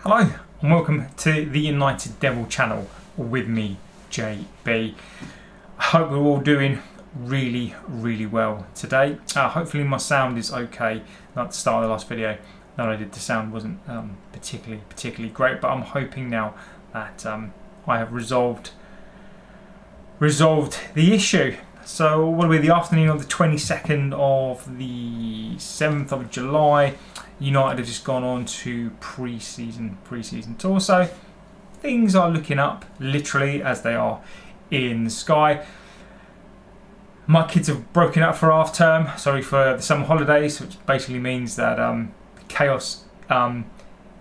Hello and welcome to the United Devil channel with me, JB. I hope we're all doing really well today. Hopefully my sound is okay. At the start of the last video that I did, the sound wasn't particularly great, but I'm hoping now that I have resolved the issue. So what are we, the afternoon of the 22nd of the 7th of July. United have just gone on to pre-season tour, so things are looking up, literally, as they are in the sky. My kids have broken up for half term, sorry, for the summer holidays, which basically means that chaos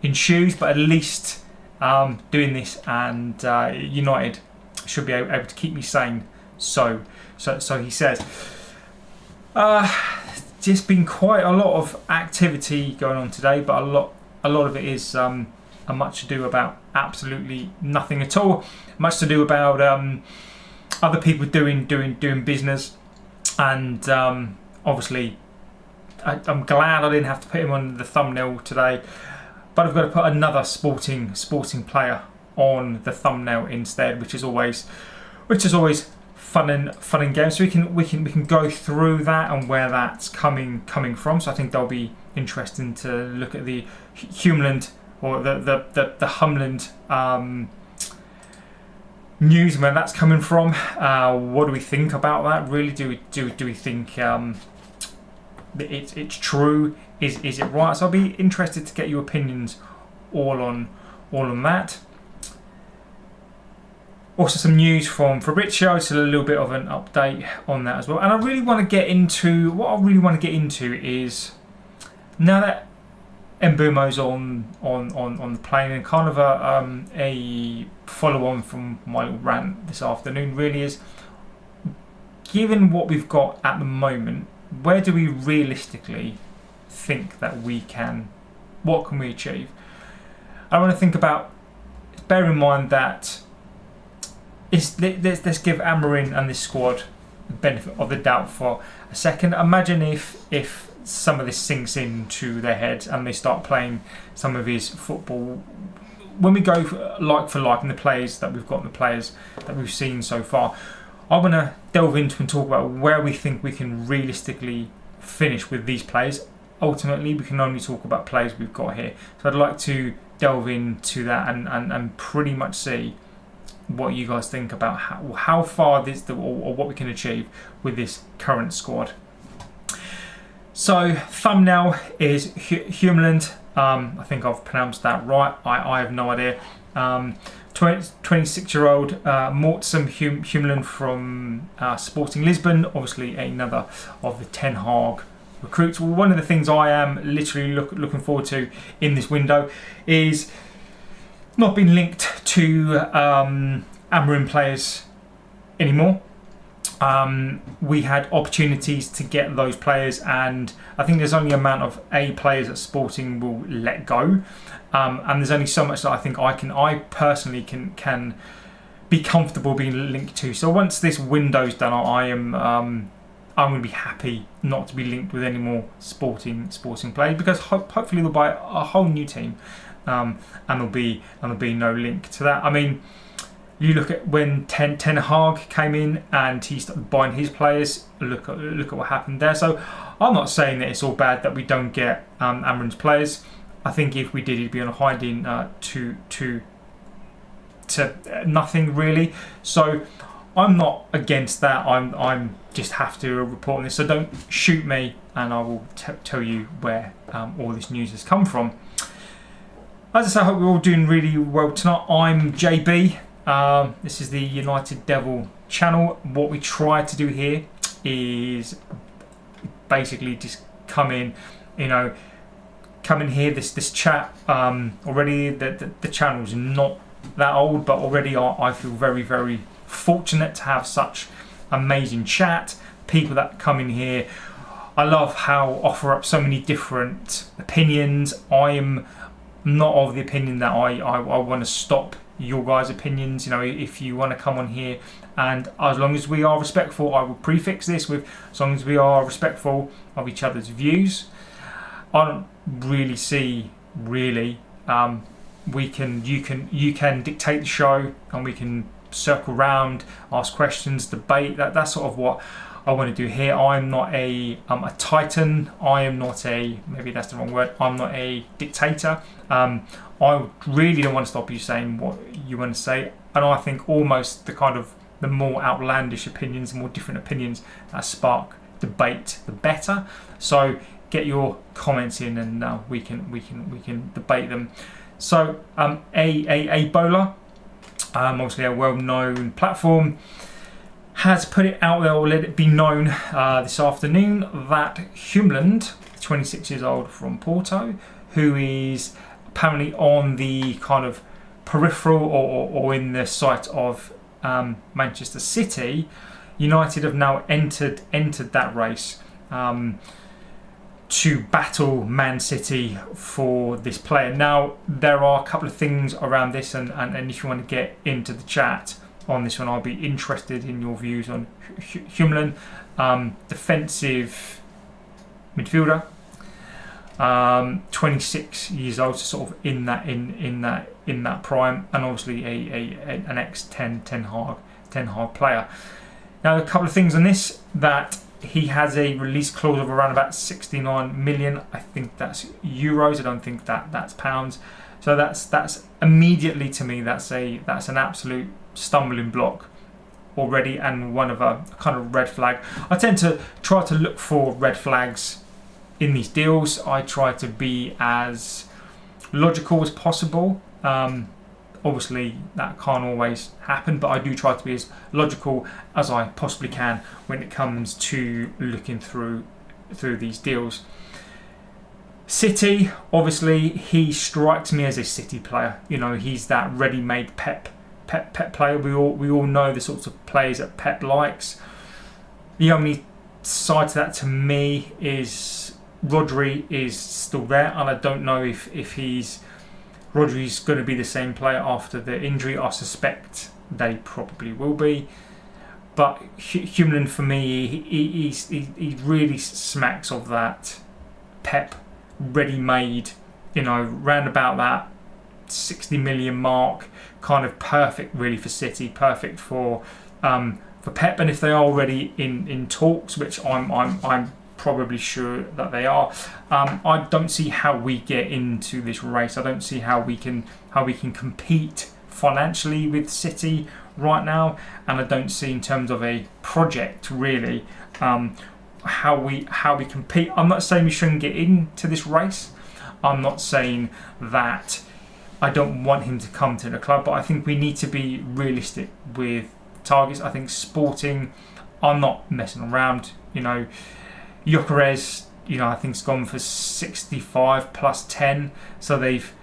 ensues, but at least doing this and United should be able to keep me sane, so he says. Just been quite a lot of activity going on today, but a lot of it is much to do about absolutely nothing at all. Much to do about other people doing business, and obviously I'm glad I didn't have to put him on the thumbnail today, but I've got to put another sporting player on the thumbnail instead, which is always fun and games. So we can go through that and where that's coming from. So I think that'll be interesting to look at the Humland, or the Humland news, and where that's coming from. What do we think about that? Really, do we think it's true? Is it right? So I'll be interested to get your opinions all on that. Also some news from Fabrizio, so a little bit of an update on that as well. And I really want to get into, is, now that Mbeumo's on the plane, and kind of a follow-on from my little rant this afternoon, really is, given what we've got at the moment, where do we realistically think that what can we achieve? I want to think about, bear in mind that let's give Amorim and this squad the benefit of the doubt for a second. Imagine if some of this sinks into their heads and they start playing some of his football. When we go like for like in the players that we've got, and the players that we've seen so far, I want to delve into and talk about where we think we can realistically finish with these players. Ultimately, we can only talk about players we've got here. So I'd like to delve into that and pretty much see what you guys think about how far this or what we can achieve with this current squad. So thumbnail is Humland. I think I've pronounced that right. I have no idea. 26-year-old Morten Hjulmand from Sporting Lisbon. Obviously another of the Ten Hag recruits. Well, one of the things I am literally looking forward to in this window is not been linked to Amorim players anymore. We had opportunities to get those players, and I think there's only an amount of players that Sporting will let go, and there's only so much that I think I personally can be comfortable being linked to. So once this window's done, I'm going to be happy not to be linked with any more sporting players, because hopefully they'll buy a whole new team. And there'll be no link to that. I mean, you look at when Ten Hag came in and he started buying his players. Look at what happened there. So I'm not saying that it's all bad that we don't get Amorim's players. I think if we did, he'd be on a hiding to nothing really. So I'm not against that. I'm just have to report on this. So don't shoot me, and I will tell you where all this news has come from. As I say, I hope we're all doing really well tonight. I'm JB. This is the United Devil channel. What we try to do here is basically just come in here. This chat already. The channel's not that old, but already I feel very fortunate to have such amazing chat. People that come in here, I love how offer up so many different opinions. I'm not of the opinion that I want to stop your guys' opinions. You know, if you want to come on here, and as long as we are respectful, I will prefix this with as long as we are respectful of each other's views. I don't really see you can dictate the show, and we can circle round, ask questions, debate. That's sort of what I want to do here. I'm not a titan. I am not a, maybe that's the wrong word, I'm not a dictator. I really don't want to stop you saying what you want to say, and I think almost the more outlandish opinions, the more different opinions that spark debate, the better. So get your comments in, and we can debate them. So a bowler, obviously a well-known platform, has put it out there, or let it be known this afternoon, that Humland, 26 years old from Porto, who is apparently on the kind of peripheral or in the sight of Manchester City. United have now entered that race to battle Man City for this player. Now, there are a couple of things around this, and if you want to get into the chat on this one, I'll be interested in your views on Humland, defensive midfielder, 26 years old, so sort of in that prime, and obviously an ex-Ten Hag player. Now, a couple of things on this: that he has a release clause of around about 69 million. I think that's euros. I don't think that's pounds. So that's immediately, to me, that's an absolute stumbling block already, and one of a kind of red flag. I tend to try to look for red flags in these deals. I try to be as logical as possible. Obviously, that can't always happen, but I do try to be as logical as I possibly can when it comes to looking through these deals. City, obviously, he strikes me as a City player. You know, he's that ready-made Pep player. We all know the sorts of players that Pep likes. The only side to that, to me, is Rodri is still there, and I don't know if Rodri's going to be the same player after the injury. I suspect they probably will be. But Humland, for me, he really smacks of that Pep ready-made, round about that 60 million mark, kind of perfect really for City, perfect for Pep. And if they are already in talks, which I'm probably sure that they are, I don't see how we get into this race. I don't see how we can compete financially with City right now, and I don't see, in terms of a project, really how we compete. I'm not saying we shouldn't get into this race. I'm not saying that I don't want him to come to the club, but I think we need to be realistic with targets. I think Sporting are not messing around. Gyökeres, I think it's gone for 65 plus 10. So they've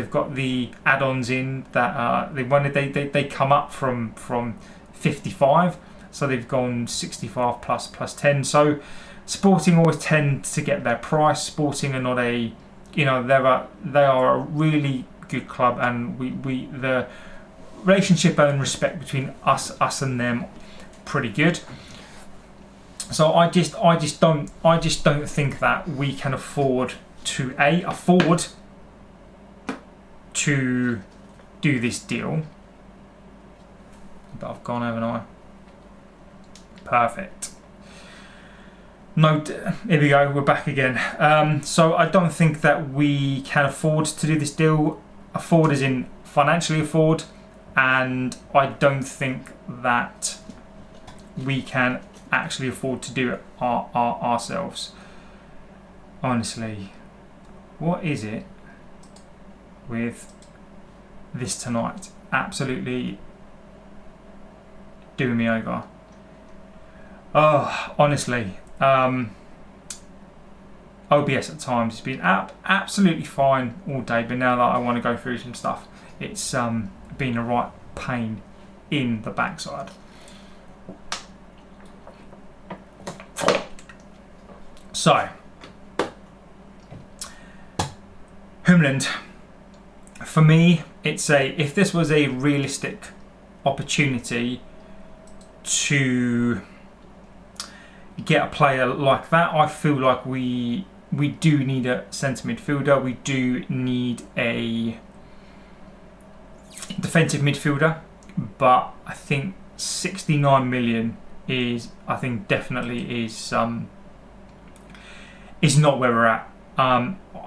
got the add-ons in that they come up from 55. So they've gone 65 plus 10. So Sporting always tend to get their price. Sporting are not they are a really good club, and we the relationship and respect between us and them pretty good. So I just don't think that we can afford to do this deal. But I've gone, haven't I? Perfect. No, here we go. We're back again. So I don't think that we can afford to do this deal. Afford as in financially afford, and I don't think that we can actually afford to do it ourselves. Honestly, what is it with this tonight? Absolutely doing me over. Oh, honestly, OBS at times has been absolutely fine all day, but now that I want to go through some stuff, it's been a right pain in the backside. So, Humland, for me, if this was a realistic opportunity to get a player like that, I feel like we do need a centre midfielder. We do need a defensive midfielder, but I think 69 million is, I think, definitely is not where we're at.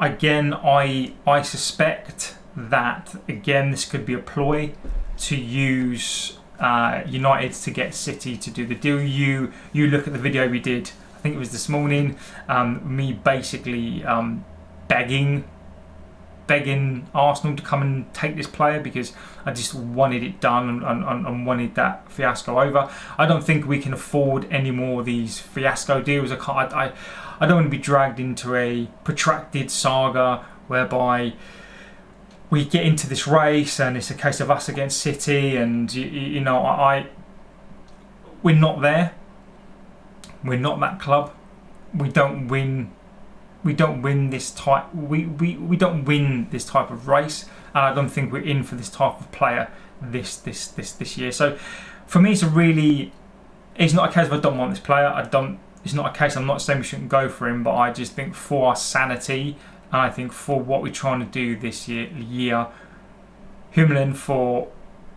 Again, I suspect that, again, this could be a ploy to use United to get City to do the deal. You look at the video we did, I think it was this morning, me basically begging Arsenal to come and take this player because I just wanted it done and wanted that fiasco over. I don't think we can afford any more of these fiasco deals. I don't want to be dragged into a protracted saga whereby we get into this race and it's a case of us against City, and you know, we're not there. We're not that club. We don't win this type. We don't win this type of race, and I don't think we're in for this type of player this year. So for me, it's not a case of I don't want this player. It's not a case I'm not saying we shouldn't go for him, but I just think for our sanity, and I think for what we're trying to do this year, Humland, for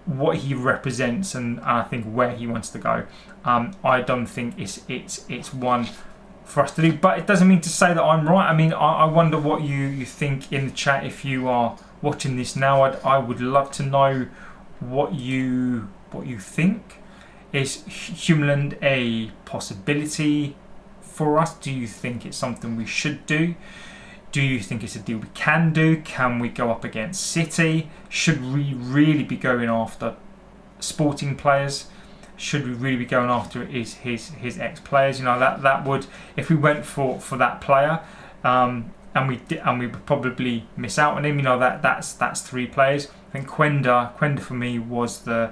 what he represents, and I think where he wants to go, I don't think it's one for us to do. But it doesn't mean to say that I'm right. I mean, I wonder what you think in the chat if you are watching this now. I would love to know what you think. Is Humland a possibility for us? Do you think it's something we should do? Do you think it's a deal we can do? Can we go up against City? Should we really be going after sporting players? Should we really be going after his ex-players? You know, that would, if we went for that player, and we would probably miss out on him. You know, that's 3 players. I think Quenda for me was the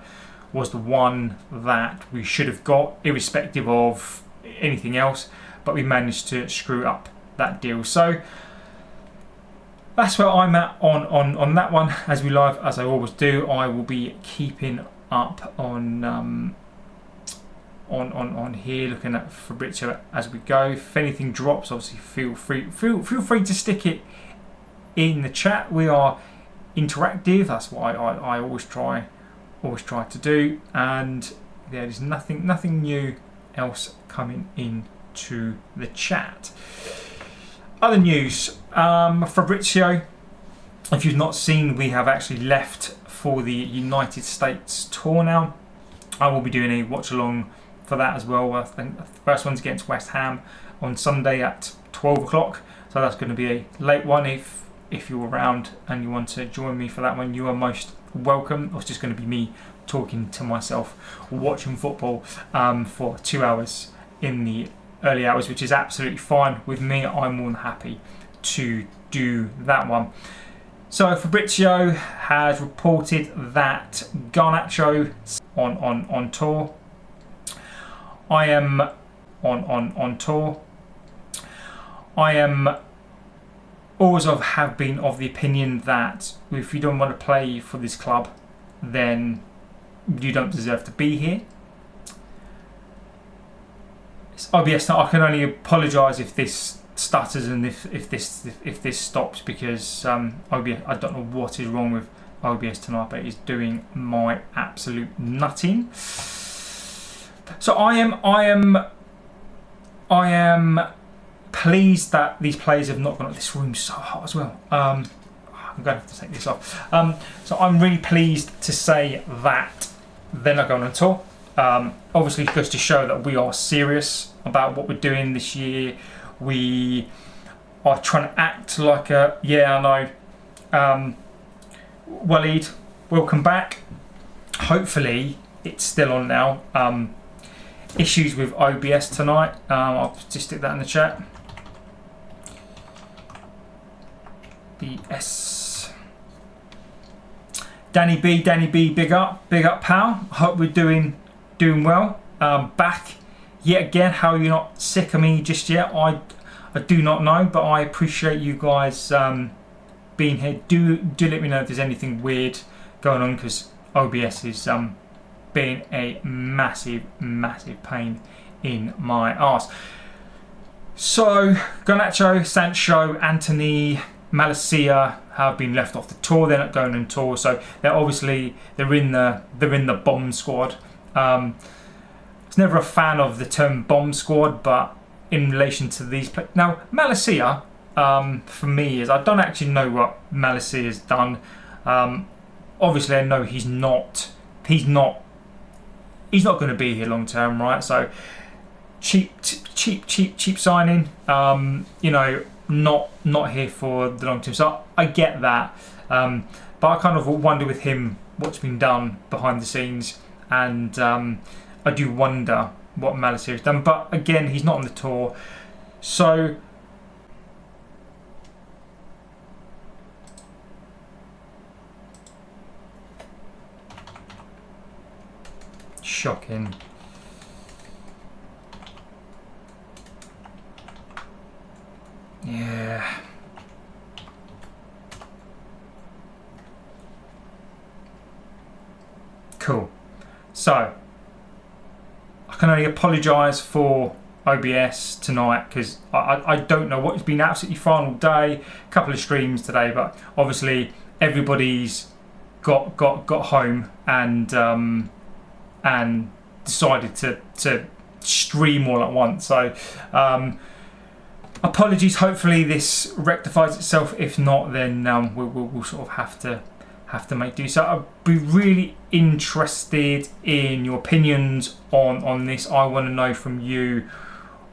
one that we should have got, irrespective of anything else. But we managed to screw up that deal. So that's where I'm at on that one. As we live, as I always do, I will be keeping up on here, looking at Fabrizio as we go. If anything drops, obviously feel free to stick it in the chat. We are interactive. That's what I always try to do. And there's nothing new else coming into the chat. Other news, Fabrizio, if you've not seen, we have actually left for the United States tour now. I will be doing a watch along for that as well. I think the first one's against West Ham on Sunday at 12 o'clock. So that's going to be a late one. If you're around and you want to join me for that one, you are most welcome. It's just going to be me talking to myself, watching football for 2 hours in the early hours, which is absolutely fine with me. I'm more than happy to do that one. So Fabrizio has reported that Garnacho on tour. I am on tour. I am always have been of the opinion that if you don't want to play for this club, then you don't deserve to be here. OBS, I can only apologise if this stutters and if this stops, because OBS, I don't know what is wrong with OBS tonight, but it's doing my absolute nutting. So I am pleased that these players have not gone. This room's so hot as well. I'm going to have to take this off. So I'm really pleased to say that they're not going on tour. Obviously, it goes to show that we are serious about what we're doing this year. We are trying to act like a, I know. Waleed, welcome back. Hopefully, it's still on now. Issues with OBS tonight. I'll just stick that in the chat. BS. Danny B, big up, pal. Hope we're doing well. Back yet again. How are you not sick of me just yet? I do not know, but I appreciate you guys being here. Do let me know if there's anything weird going on, because OBS is being a massive pain in my arse. So Garnacho, Sancho, Anthony, Malaysia have been left off the tour. They're not going on tour, so they're in the bomb squad. I was never a fan of the term bomb squad, but in relation to these players, now Malaysia, for me, is I don't actually know what Malaysia has done. Obviously, I know he's not going to be here long term, right? So cheap signing. Not here for the long term. So I get that, but I kind of wonder with him what's been done behind the scenes, and I do wonder what Malaysia has done. But again, he's not on the tour, so. Shocking. Yeah. Cool. So, I can only apologise for OBS tonight because I don't know what. It's been absolutely fine all day. A couple of streams today, but obviously everybody's got home and decided to stream all at once. So apologies. Hopefully this rectifies itself. If not, then we'll sort of have to make do. So I'd be really interested in your opinions on this. I want to know from you,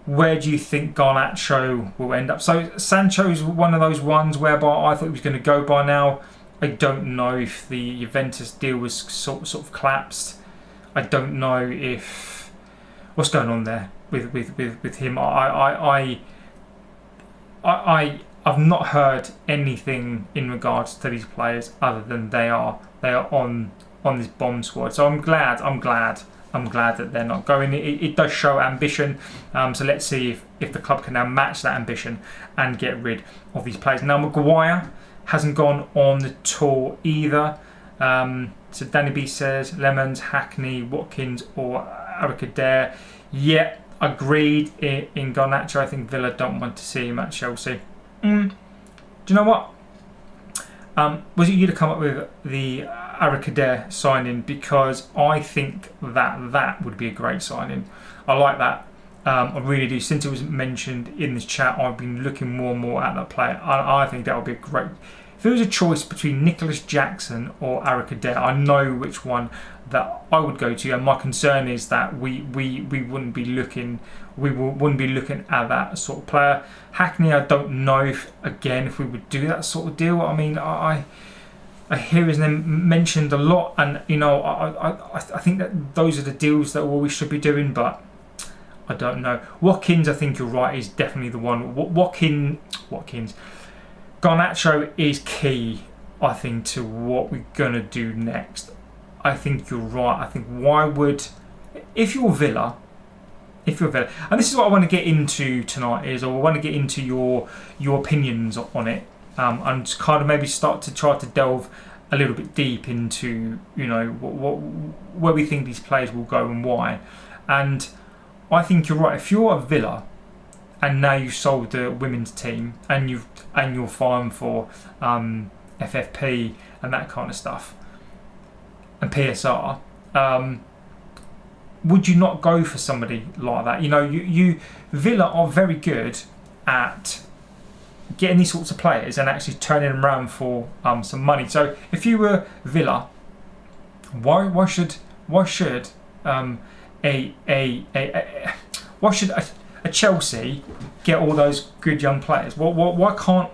where do you think Garnacho will end up? So Sancho's one of those ones whereby I thought he was going to go by now. I don't know if the Juventus deal was sort of collapsed. I don't know if what's going on there with him. I've not heard anything in regards to these players other than they are on this bomb squad. So I'm glad that they're not going. It does show ambition. So let's see if the club can now match that ambition and get rid of these players. Now Maguire hasn't gone on the tour either. So Danny B says Lemons, Hackney, Watkins or Arakader. Yeah, agreed in Garnacho. I think Villa don't want to see him at Chelsea. Do you know what? Was it you to come up with the Arakader signing? Because I think that would be a great signing. I like that. I really do. Since it was mentioned in this chat, I've been looking more and more at that player. I think that would be a great. If there was a choice between Nicholas Jackson or Arakader, I know which one that I would go to, and my concern is that we wouldn't be looking at that sort of player. Hackney, I don't know if we would do that sort of deal. I mean, I hear his name mentioned a lot, and I think that those are the deals that we should be doing, but I don't know. Watkins, I think you're right, is definitely the one. Watkins. Garnacho is key, I think, to what we're going to do next. I think you're right. I think if you're Villa, and this is what I want to get into tonight, I want to get into your opinions on it, and just kind of maybe start to try to delve a little bit deep into, where we think these players will go and why. And I think you're right. If you're a Villa, and now you've sold the women's team, and you're fine for FFP and that kind of stuff, and PSR, would you not go for somebody like that? You Villa are very good at getting these sorts of players and actually turning them around for some money. So if you were Villa, why should a Chelsea get all those good young players? Why can't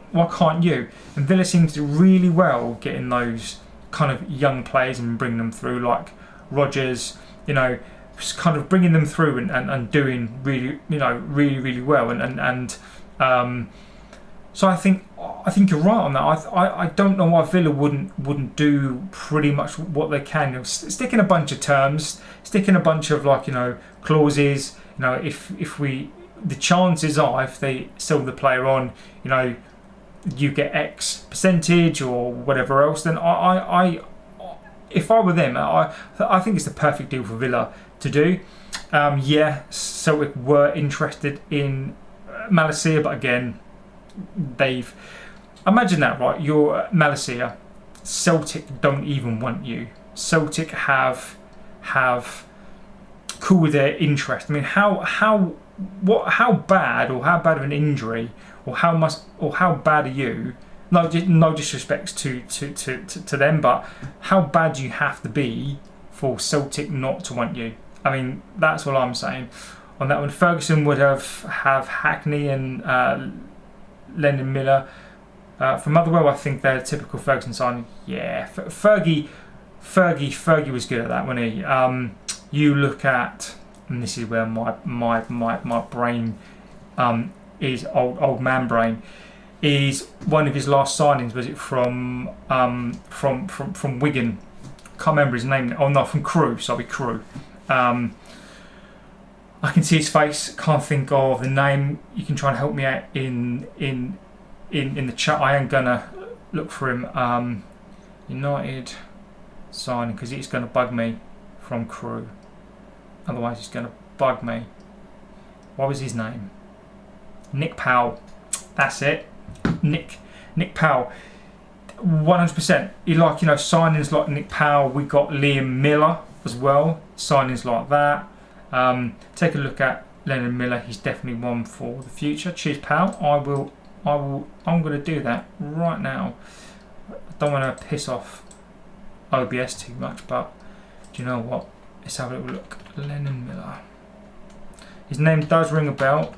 you? And Villa seems to do really well getting those kind of young players and bringing them through, like Rodgers, just kind of bringing them through and doing really well. And so I think you're right on that. I don't know why Villa wouldn't do pretty much what they can. Stick in a bunch of terms, stick in a bunch of clauses. The chances are, if they sell the player on, you get X percentage or whatever else, then if I were them, I think it's the perfect deal for Villa to do. Celtic were interested in Malaysia, but again, they've imagine that, right? You're Malacia. Celtic don't even want you. Celtic have cooled their interest. I mean, how bad of an injury, or how bad are you? No disrespect to them, but how bad do you have to be for Celtic not to want you? I mean, that's all I'm saying. On that one, Ferguson would have Hackney and Lennon Miller. From Motherwell, I think they're a typical Ferguson signing. Yeah, Fergie was good at that, wasn't he? You look at, and this is where my brain is old man brain. Is one of his last signings, was it from Wigan? Can't remember his name. Oh no, from Crewe. Sorry, Crewe. I can see his face. Can't think of the name. You can try and help me out in the chat. I am gonna look for him. United signing, because it's gonna bug me, from Crewe. Otherwise, it's gonna bug me. What was his name? Nick Powell. That's it. Nick Powell. 100%. Signings like Nick Powell. We got Liam Miller as well. Signings like that. Take a look at Lennon Miller. He's definitely one for the future. Cheers, pal. I'm going to do that right now. I don't want to piss off OBS too much, but do you know what? Let's have a little look. Lennon Miller. His name does ring a bell.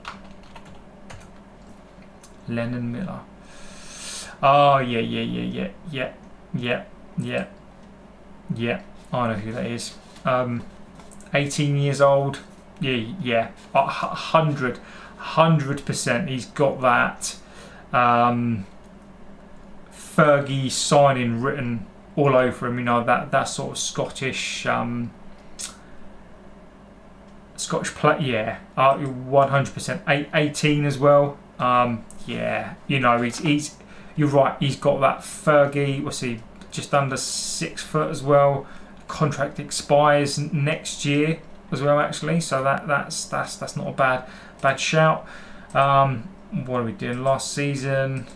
Lennon Miller. Oh, yeah. I know who that is. 18 years old. Yeah. 100%. He's got that Fergie signing written all over him. That sort of Scottish play. Yeah, 100%. 18 as well. Yeah, he's. You're right. He's got that Fergie. What's he? Just under 6 foot as well. Contract expires next year as well, actually. So that's not a bad shout. What are we doing? Last season,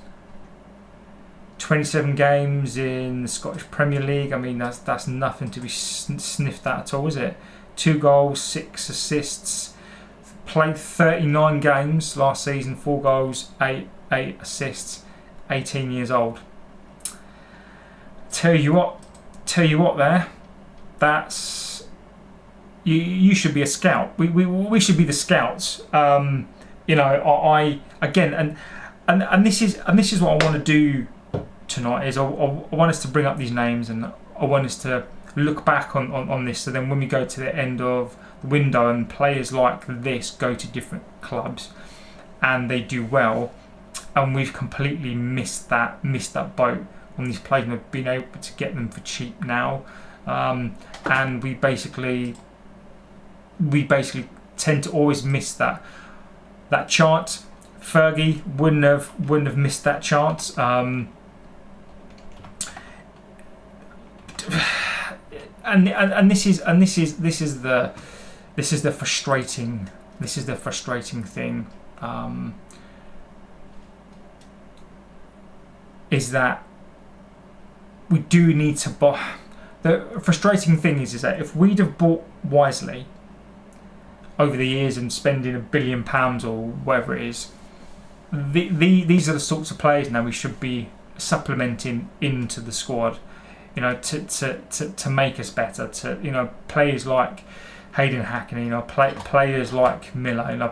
27 games in the Scottish Premier League. I mean, that's nothing to be sniffed at all, is it? 2 goals, 6 assists. Played 39 games last season, 4 goals, 8 assists. 18 years old. Tell you what there. That's you should be a scout. We should be the scouts. I again and this is what I want to do tonight. Is I want us to bring up these names, and I want us to look back on this. So then when we go to the end of the window and players like this go to different clubs and they do well, and we've completely missed that boat on these players, and we've been able to get them for cheap now, and we basically tend to always miss that chance. Fergie wouldn't have missed that chance. And this is the frustrating thing. Is that we do need to buy. The frustrating thing is that if we'd have bought wisely over the years and spending £1 billion or whatever it is, these are the sorts of players now we should be supplementing into the squad, to make us better. To players like Hayden Hackney, players like Miller,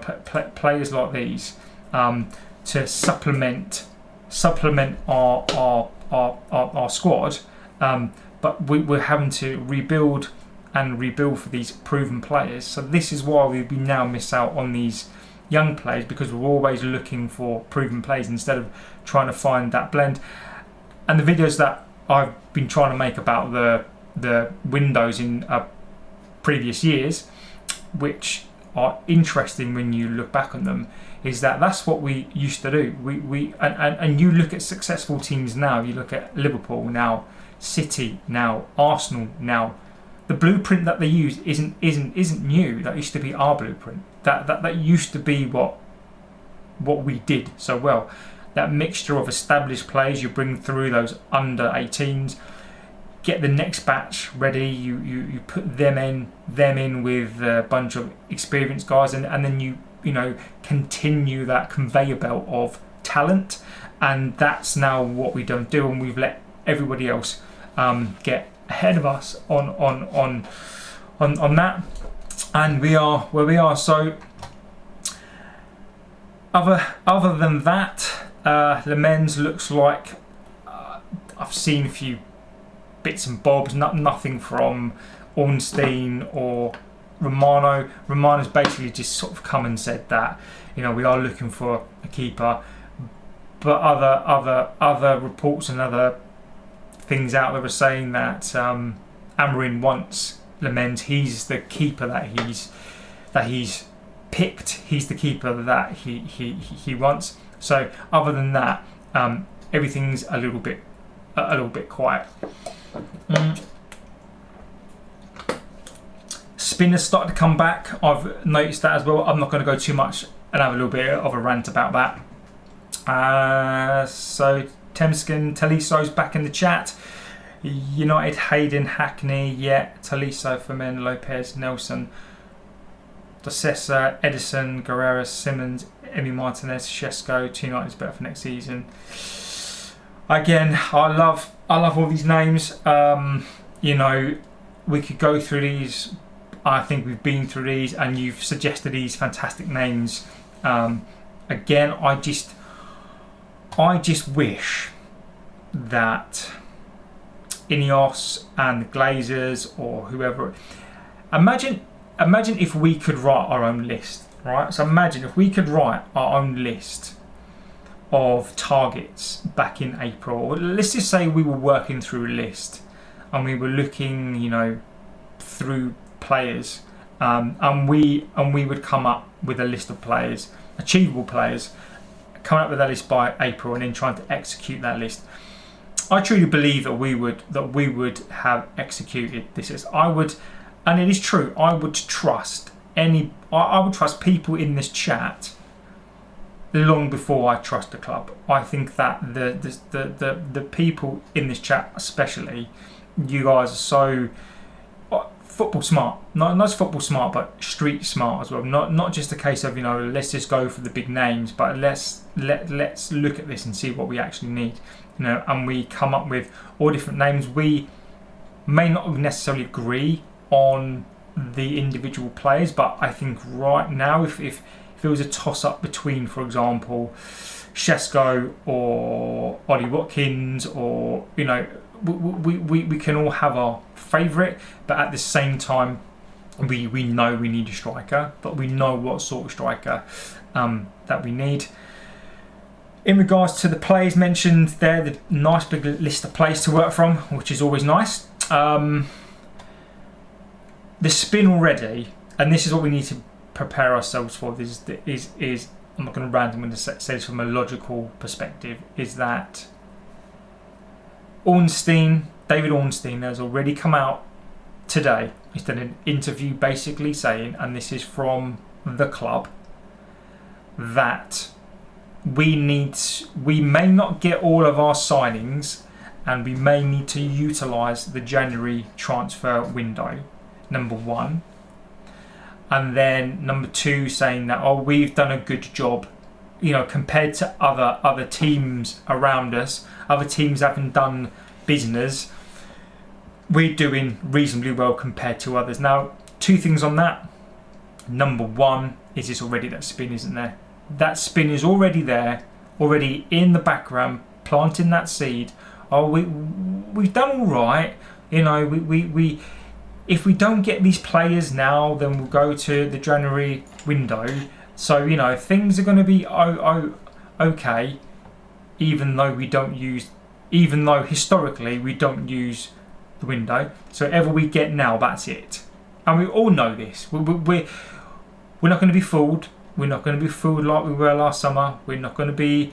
players like these, to supplement our squad, but we're having to rebuild for these proven players. So this is why we now miss out on these young players, because we're always looking for proven players instead of trying to find that blend. And the videos that I've been trying to make about the windows in previous years, which are interesting when you look back on them, is that's what we used to do. And you look at successful teams now. You look at Liverpool now, City now, Arsenal now. The blueprint that they use isn't new. That used to be our blueprint. That used to be what we did so well. that mixture of established players you bring through those under 18s, get the next batch ready. You put them in with a bunch of experienced guys, and then you continue that conveyor belt of talent. And that's now what we don't do, and we've let everybody else get ahead of us on that, and we are where we are. So other than that, Le Mans looks like I've seen a few bits and bobs, nothing from Ornstein or Romano. Romano's basically just sort of come and said that we are looking for a keeper, but other reports and other things out there were saying that Amorim wants Le Mans. He's the keeper that he's picked. He's the keeper that he wants. So other than that, everything's a little bit quiet. Spinners started to come back. I've noticed that as well. I'm not going to go too much and have a little bit of a rant about that. So Temskin, Taliso's back in the chat. United, Hayden, Hackney, Taliso, Fermin, Lopez, Nelson, Docessa, Edison, Guerrero, Simmons, Emi Martinez, Sesko. 2 United is better for next season. Again, I love all these names. We could go through these. I think we've been through these, and you've suggested these fantastic names. Again, I just wish that Ineos and the Glazers or whoever. Imagine if we could write our own list, right? So imagine if we could write our own list of targets back in April. Let's just say we were working through a list and we were looking, through players, and we would come up with a list of players, achievable players, coming up with that list by April, and then trying to execute that list. I truly believe that we would have executed this list. I would, and it is true. I would trust people in this chat long before I trust the club. I think that the people in this chat, especially, you guys are so football smart. Not just football smart, but street smart as well. Not just a case of let's just go for the big names, but let's look at this and see what we actually need. And we come up with all different names. We may not necessarily agree on the individual players, but I think right now, if there was a toss up between, for example, Sesko or Ollie Watkins, or we can all have our favourite, but at the same time, we know we need a striker, but we know what sort of striker that we need. In regards to the players mentioned there, the nice big list of players to work from, which is always nice. The spin already, and this is what we need to prepare ourselves for. Is I'm not going to rant. I'm going to say this from a logical perspective. Is that David Ornstein has already come out today. He's done an interview basically saying, and this is from the club, that we may not get all of our signings, and we may need to utilise the January transfer window, number one. And then number two, saying that we've done a good job, compared to other teams around us, other teams haven't done business, we're doing reasonably well compared to others. Now, 2 things on that. Number one is it's already that spin, isn't there? That spin is already there, already in the background, planting that seed. We've done all right. We if we don't get these players now, then we'll go to the January window. So things are going to be okay, even though historically we don't use the window. So whatever we get now, that's it. And we all know this. We're not going to be fooled. We're not going to be fooled like we were last summer. We're not going to be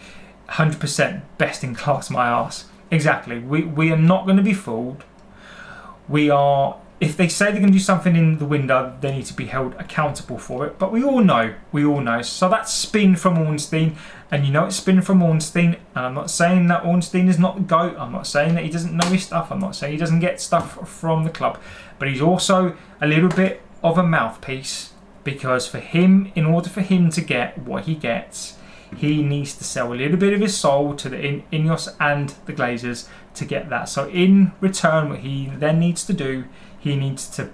100% best in class, my arse. Exactly. We are not going to be fooled. We are if they say they're going to do something in the window, they need to be held accountable for it. But we all know. So that's spin from Ornstein, and you know it's spin from Ornstein. And I'm not saying that Ornstein is not the GOAT. I'm not saying that he doesn't know his stuff. I'm not saying he doesn't get stuff from the club. But he's also a little bit of a mouthpiece, because for him, in order for him to get what he gets, he needs to sell a little bit of his soul to the Ineos and the Glazers to get that. So in return, what he then needs to do, he needs to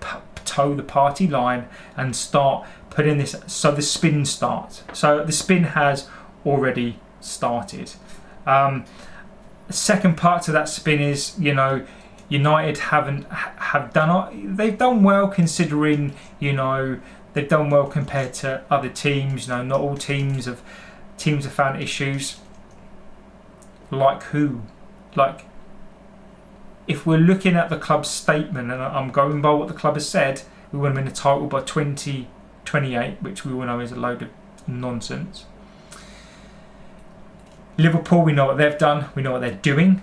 toe the party line and start putting this, so the spin starts. So the spin has already started. The second part to that spin is, you know, United have done, they've done well considering, you know, they've done well compared to other teams. You know, not all teams have found issues. Like who? Like, if we're looking at the club's statement, and I'm going by what the club has said, we want to win the title by 2028, which we all know is a load of nonsense. Liverpool, we know what they've done. We know what they're doing.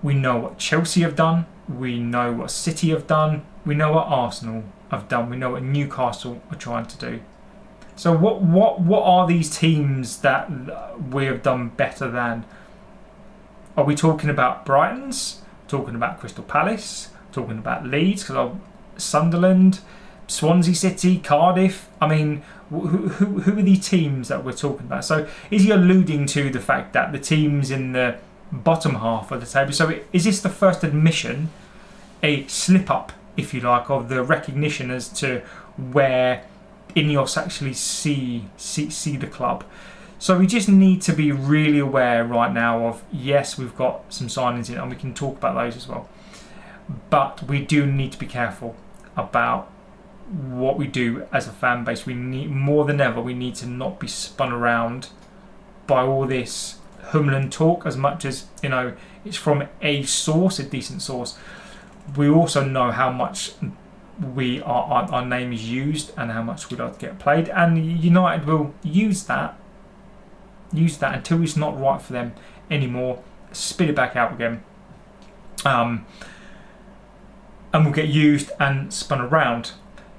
We know what Chelsea have done. We know what City have done. We know what Arsenal have done. We know what Newcastle are trying to do. So what are these teams that we have done better than? Are we talking about Brighton's? Talking about Crystal Palace? Talking about Leeds? Because Sunderland, Swansea City, Cardiff. I mean, who are the teams that we're talking about? So is he alluding to the fact that the teams in the bottom half of the table? So is this the first admission, a slip up, if you like, of the recognition as to where Ineos actually see the club? So we just need to be really aware right now of, yes, we've got some signings in, and we can talk about those as well, but we do need to be careful about what we do as a fan base. We need, more than ever, we need to not be spun around by all this Humland talk. As much as, you know, it's from a source, a decent source, we also know how much our name is used and how much we'd like to get played, and United will use that until it's not right for them anymore, spit it back out again, and will get used and spun around.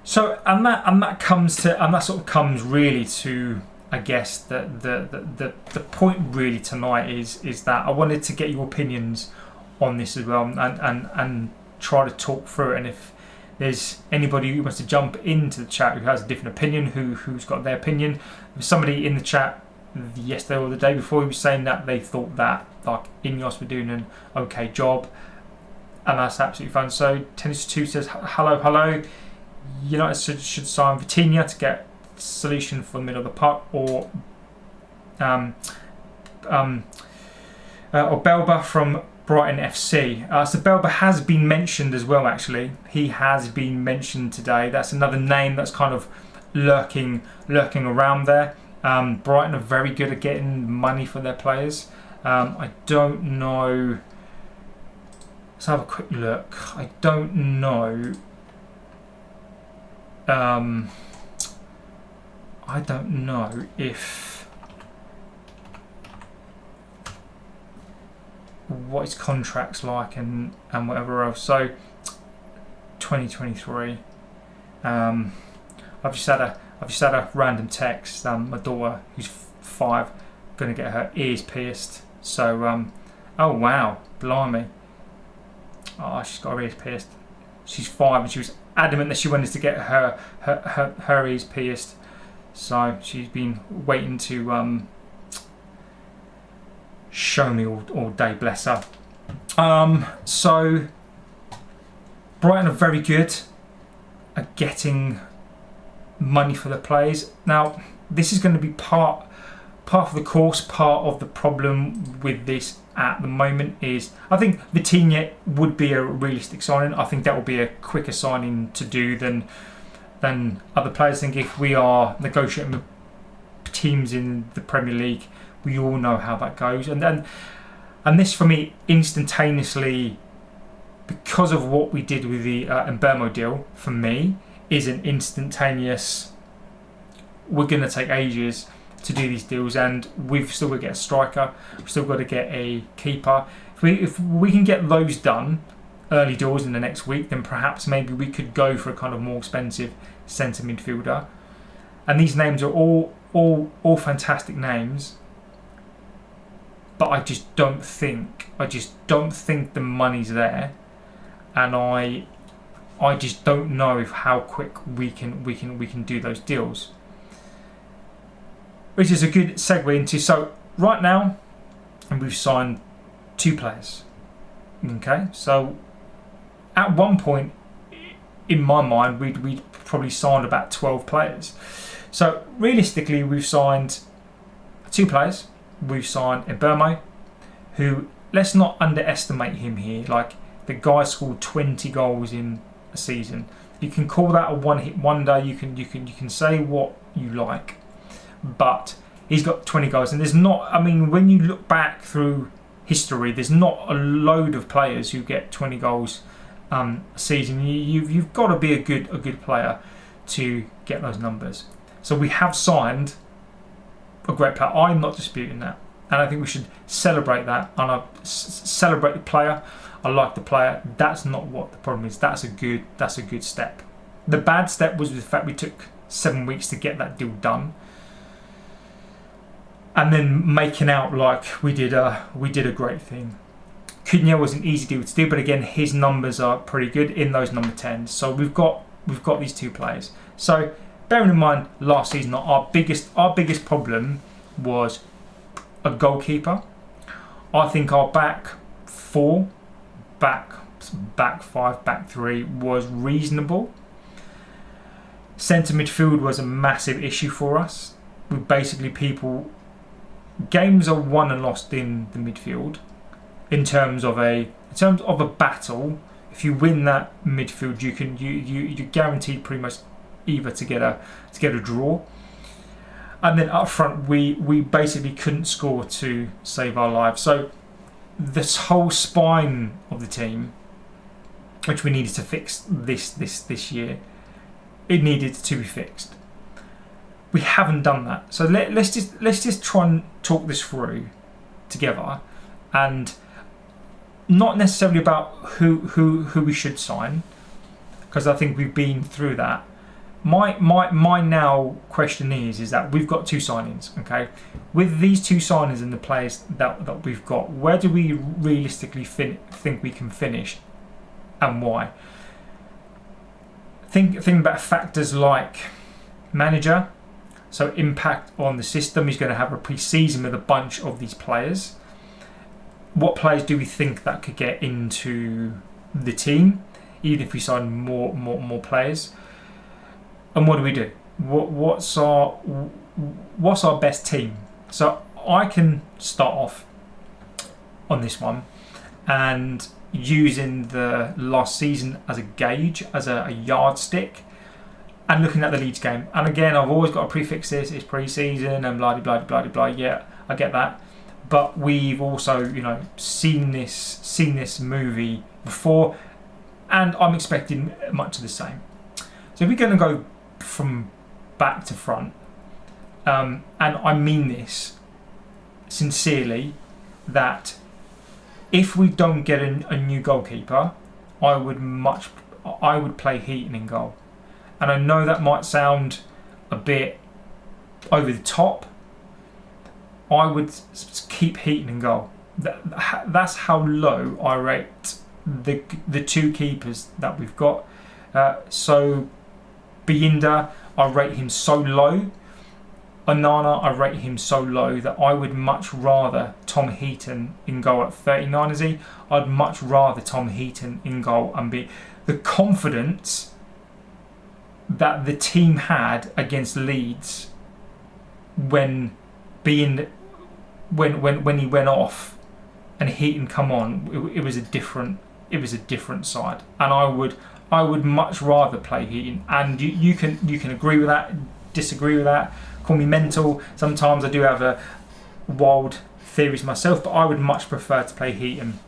So and that sort of comes really to, I guess, the point really tonight is that I wanted to get your opinions on this as well, and try to talk through it. And if there's anybody who wants to jump into the chat who has a different opinion, who's got their opinion. There was somebody in the chat yesterday or the day before who was saying that they thought that like Ineos were doing an okay job, and that's absolutely fine. So Tennis2 says hello. United should sign Vitinha to get solution for the middle of the park, or Belba from Brighton FC. So Belba has been mentioned as well, actually. He has been mentioned today. That's another name that's kind of lurking around there. Brighton are very good at getting money for their players. I don't know. Let's have a quick look. I don't know. I don't know if what his contract's like and whatever else. So 2023. I've just had a random text. My daughter, who's 5, gonna get her ears pierced. So oh wow, blimey. Oh, she's got her ears pierced. She's 5 and she was adamant that she wanted to get her ears pierced. So she's been waiting to show me all day, bless her. So Brighton are very good at getting money for the players. Now this is going to be part of the course. Part of the problem with this at the moment is, I think Vitinha would be a realistic signing. I think that will be a quicker signing to do than other players. I think if we are negotiating with teams in the Premier League, we all know how that goes. And this for me, instantaneously, because of what we did with the Mbeumo deal, for me, is an instantaneous, we're going to take ages to do these deals, and we've still got to get a striker, we've still got to get a keeper. If we can get those done, early doors in the next week, then perhaps maybe we could go for a kind of more expensive centre midfielder. And these names are all fantastic names, but I just don't think the money's there, and I just don't know how quick we can do those deals. Which is a good segue into, so right now we've signed 2 players. Okay, so at one point in my mind we'd probably signed about 12 players. So realistically we've signed 2 players. We've signed Mbeumo, who, let's not underestimate him here. Like, the guy scored 20 goals in a season. You can call that a one-hit wonder. You can say what you like, but he's got 20 goals, and there's not. I mean, when you look back through history, there's not a load of players who get 20 goals a season. You've got to be a good player to get those numbers. So we have signed a great player. I'm not disputing that, and I think we should celebrate that. And I celebrate the player. I like the player. That's not what the problem is. That's a good step. The bad step was the fact we took 7 weeks to get that deal done, and then making out like we did a great thing. Cunha was an easy deal to do, but again, his numbers are pretty good in those number 10s. So we've got these 2 players. So bearing in mind, last season our biggest problem was a goalkeeper. I think our back 4, back 5, back 3 was reasonable. Centre midfield was a massive issue for us. With basically games are won and lost in the midfield. In terms of a battle, if you win that midfield, you're guaranteed pretty much either to get a draw. And then up front, we basically couldn't score to save our lives. So this whole spine of the team, which we needed to fix this year, it needed to be fixed. We haven't done that. So let's just try and talk this through together, and not necessarily about who we should sign, because I think we've been through that. My now question is that we've got 2 signings, okay? With these 2 signings and the players that we've got, where do we realistically think we can finish, and why? Think about factors like manager, so impact on the system. He's going to have a pre-season with a bunch of these players. What players do we think that could get into the team, even if we sign more players? And what do we do? What's our best team? So I can start off on this one, and using the last season as a gauge, as a yardstick, and looking at the Leeds game. And again, I've always got to prefix this. It's pre-season and blah blah blah blah blah. Yeah, I get that. But we've also, seen this movie before, and I'm expecting much of the same. So if we're going to go from back to front, and I mean this sincerely, that if we don't get a new goalkeeper, I would play Heaton in goal. And I know that might sound a bit over the top. I would keep Heaton in goal. That's how low I rate the 2 keepers that we've got. So Biinda, I rate him so low. Onana, I rate him so low that I would much rather Tom Heaton in goal at 39 is he. I'd much rather Tom Heaton in goal and be the confidence that the team had against Leeds when when he went off and Heaton come on. It was a different side, and I would much rather play Heaton. And you can agree with that, disagree with that, call me mental. Sometimes I do have a wild theories myself, but I would much prefer to play Heaton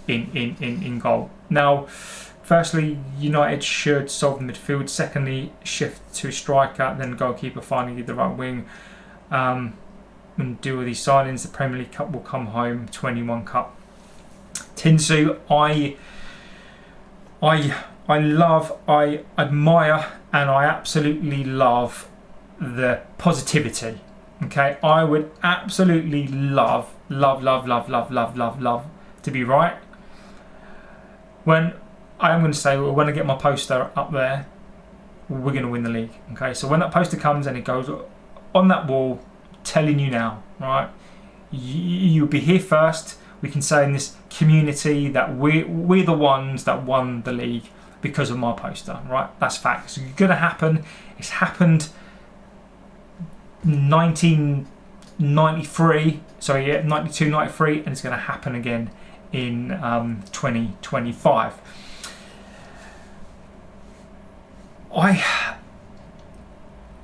in goal. Now, firstly, United should solve the midfield. Secondly, shift to striker, then goalkeeper, finally the right wing. And do all these signings. The Premier League Cup will come home. 21 Cup. Tinsu, I admire, and I absolutely love the positivity. Okay, I would absolutely love to be right. When I am going to say, well, when I get my poster up there, we're going to win the league. Okay, so when that poster comes and it goes on that wall, telling you now, right, you'll be here first. We can say in this community that we're the ones that won the league because of my poster, right? That's fact. It's going to happen. It's happened 1993, sorry, yeah, 92, 93, and it's going to happen again in 2025.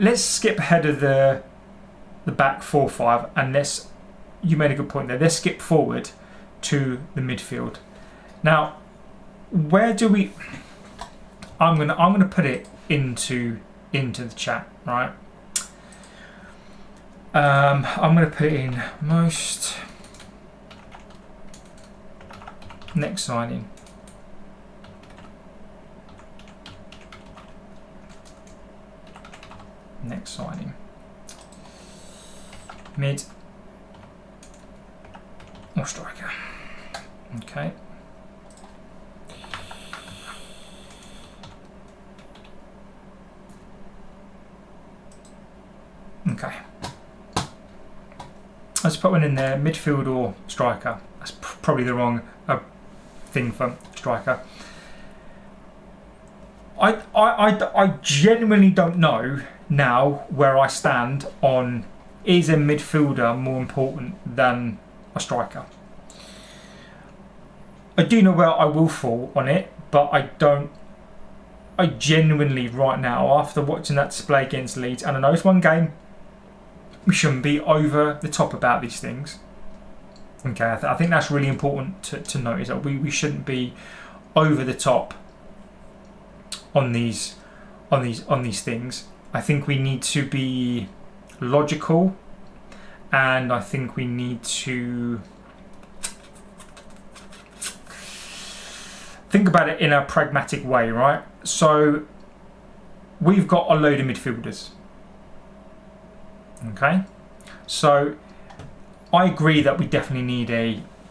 Let's skip ahead of the back 4-5, and you made a good point there. Let's skip forward to the midfield. Now, where do we? I'm gonna put it into the chat, right? I'm gonna put it in most next signing. Next signing. Mid or striker. Okay. Okay. Let's put one in there. Midfield or striker. That's probably the wrong thing for striker. I genuinely don't know now where I stand on, is a midfielder more important than a striker? I do know where I will fall on it, but I genuinely right now, after watching that display against Leeds, and I know it's one game, we shouldn't be over the top about these things. Okay, I think that's really important to notice, that we shouldn't be over the top on these things. I think we need to be logical, and I think we need to think about it in a pragmatic way, right? So we've got a load of midfielders. Okay, so I agree that we definitely need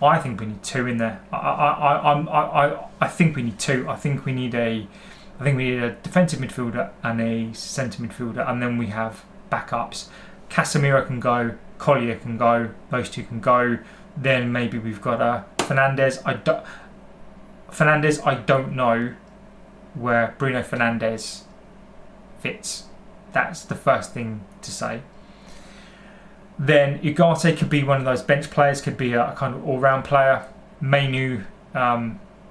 I think we need two in there. I think we need two. I think we need a defensive midfielder and a centre midfielder, and then we have backups. Casemiro can go, Collier can go, those two can go. Then maybe we've got Fernandes. I don't know where Bruno Fernandes fits. That's the first thing to say. Then Ugarte could be one of those bench players, could be a kind of all-round player. Mainu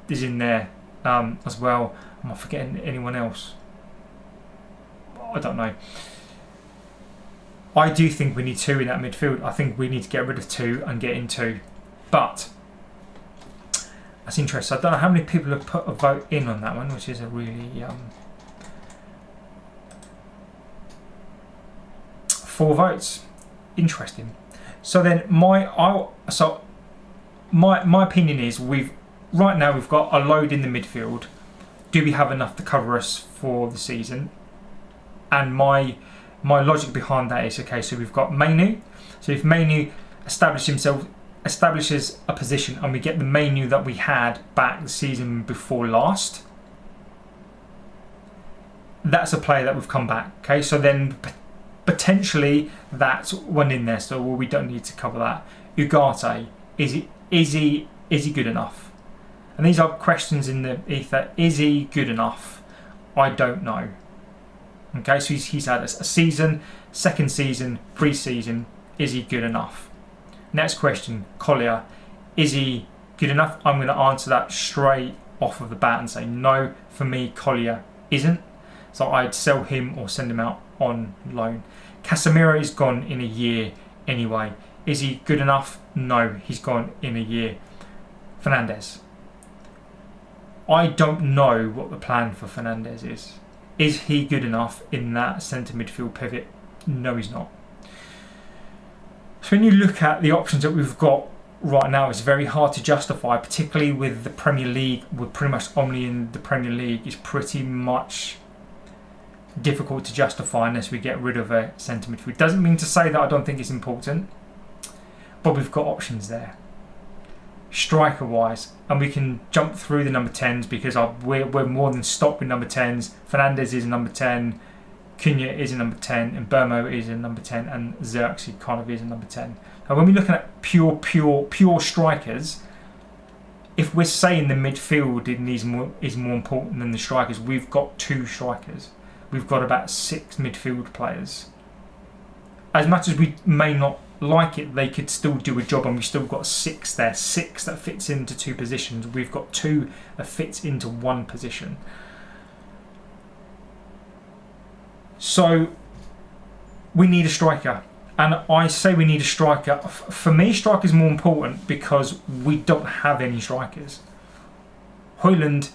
is in there as well. Am I forgetting anyone else? I don't know. I do think we need two in that midfield. I think we need to get rid of two and get in two. But that's interesting. I don't know how many people have put a vote in on that one, which is a really 4 votes. Interesting. So then my opinion is right now we've got a load in the midfield. Do we have enough to cover us for the season? And my logic behind that is, okay, so we've got Mainu. So if Mainu establishes a position and we get the Mainu that we had back the season before last, that's a player that we've come back. Okay, so then potentially that's one in there, so we don't need to cover that. Ugarte, is he good enough? And these are questions in the ether. Is he good enough? I don't know. Okay, so he's had a season, second season, pre-season. Is he good enough? Next question, Collier, is he good enough? I'm going to answer that straight off of the bat and say no. For me, Collier isn't. So I'd sell him or send him out on loan. Casemiro is gone in a year anyway. Is he good enough? No, he's gone in a year. Fernandes. I don't know what the plan for Fernandes is. Is he good enough in that centre midfield pivot? No, he's not. So when you look at the options that we've got right now is very hard to justify, particularly with the Premier League. We're pretty much only in the Premier League. It's pretty much difficult to justify unless we get rid of a centre midfield. Doesn't mean to say that I don't think it's important, but we've got options there, striker wise, and we can jump through the number 10s because we're more than stocked with number 10s. Fernandes is a number 10, Cunha is a number 10, and Burmo is a number 10, and Xerxes kind of is a number 10. And when we're looking at pure strikers, if we're saying the midfield is more important than the strikers, we've got 2 strikers. We've got about 6 midfield players. As much as we may not like it, they could still do a job, and we've still got 6 there. 6 that fits into 2 positions. We've got 2 that fits into 1 position. So we need a striker. And I say we need a striker. For me, striker is more important because we don't have any strikers. Humland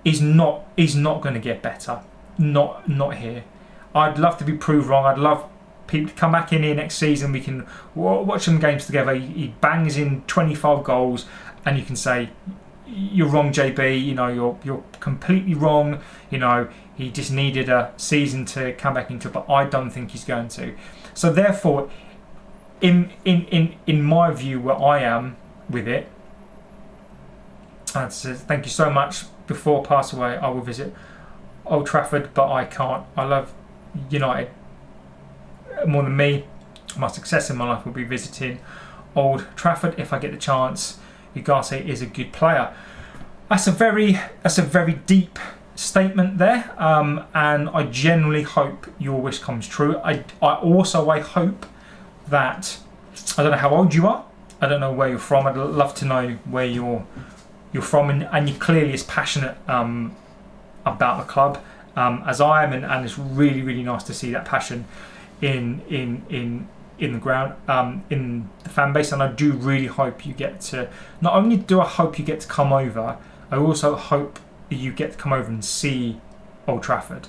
is not going to get better. Not here. I'd love to be proved wrong. I'd love people to come back in here next season. We can watch some games together. He bangs in 25 goals, and you can say, "You're wrong, JB. You know, you're completely wrong. You know, he just needed a season to come back into it." But I don't think he's going to. So therefore, in my view, where I am with it, I'd say thank you so much. Before I pass away, I will visit Old Trafford, but I can't. I love United more than me. My success in my life will be visiting Old Trafford if I get the chance. Ugarte is a good player. That's a very deep statement there, and I genuinely hope your wish comes true. I also hope that, I don't know how old you are, I don't know where you're from. I'd love to know where you're from, and you're clearly as passionate about the club as I am, and it's really nice to see that passion in the ground, in the fan base. And I do really hope you get to, not only do I hope you get to come over, I also hope you get to come over and see Old Trafford,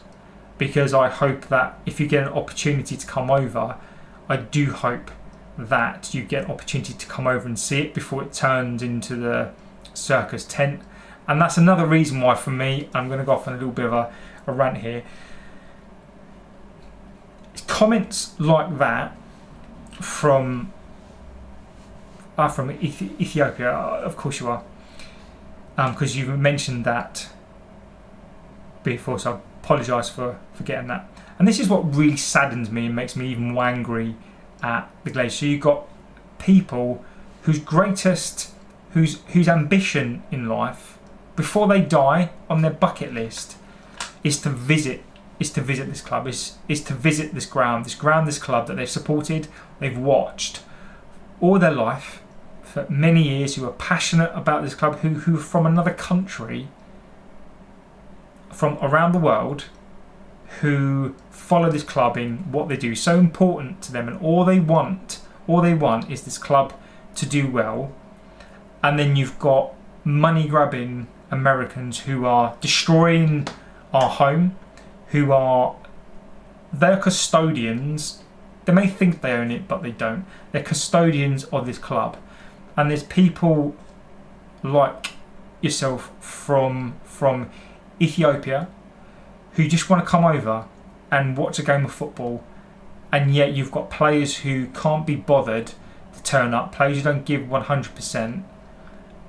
because I hope that if you get an opportunity to come over, I do hope that you get an opportunity to come over and see it before it turns into the circus tent. And that's another reason why, for me, I'm going to go off on a little bit of a rant here. Comments like that from Ethiopia, of course you are, because you've mentioned that before, so I apologise for getting that. And this is what really saddens me and makes me even more angry at the Glazers. So you've got people whose ambition in life, before they die, on their bucket list, is to visit this club, is to visit this ground, this club that they've supported, they've watched all their life for many years, who are passionate about this club, who are from another country, from around the world, who follow this club in what they do, so important to them, and all they want is this club to do well. And then you've got money grabbing Americans who are destroying our home, they're custodians. They may think they own it, but they don't. They're custodians of this club. And there's people like yourself from Ethiopia who just want to come over and watch a game of football, and yet you've got players who can't be bothered to turn up, players who don't give 100%,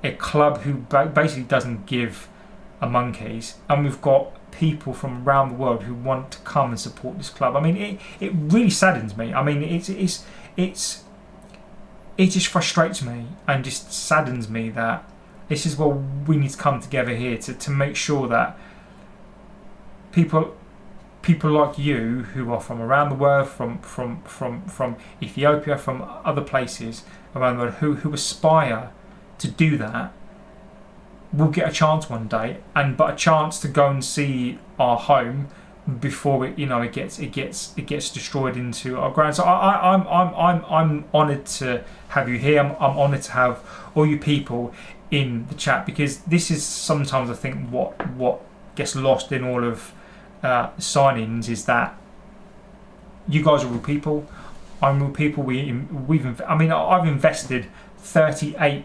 a club who basically doesn't give a monkeys, and we've got people from around the world who want to come and support this club. I mean, it really saddens me. I mean, it just frustrates me and just saddens me that this is what we need to come together here to make sure that people like you, who are from around the world, from Ethiopia, from other places around the world, who aspire to do that, will get a chance one day, but a chance to go and see our home before it gets destroyed into our ground. So I'm honoured to have you here. I'm honoured to have all you people in the chat, because this is sometimes, I think, what gets lost in all of signings, is that you guys are real people. I'm with people I mean, I've invested 38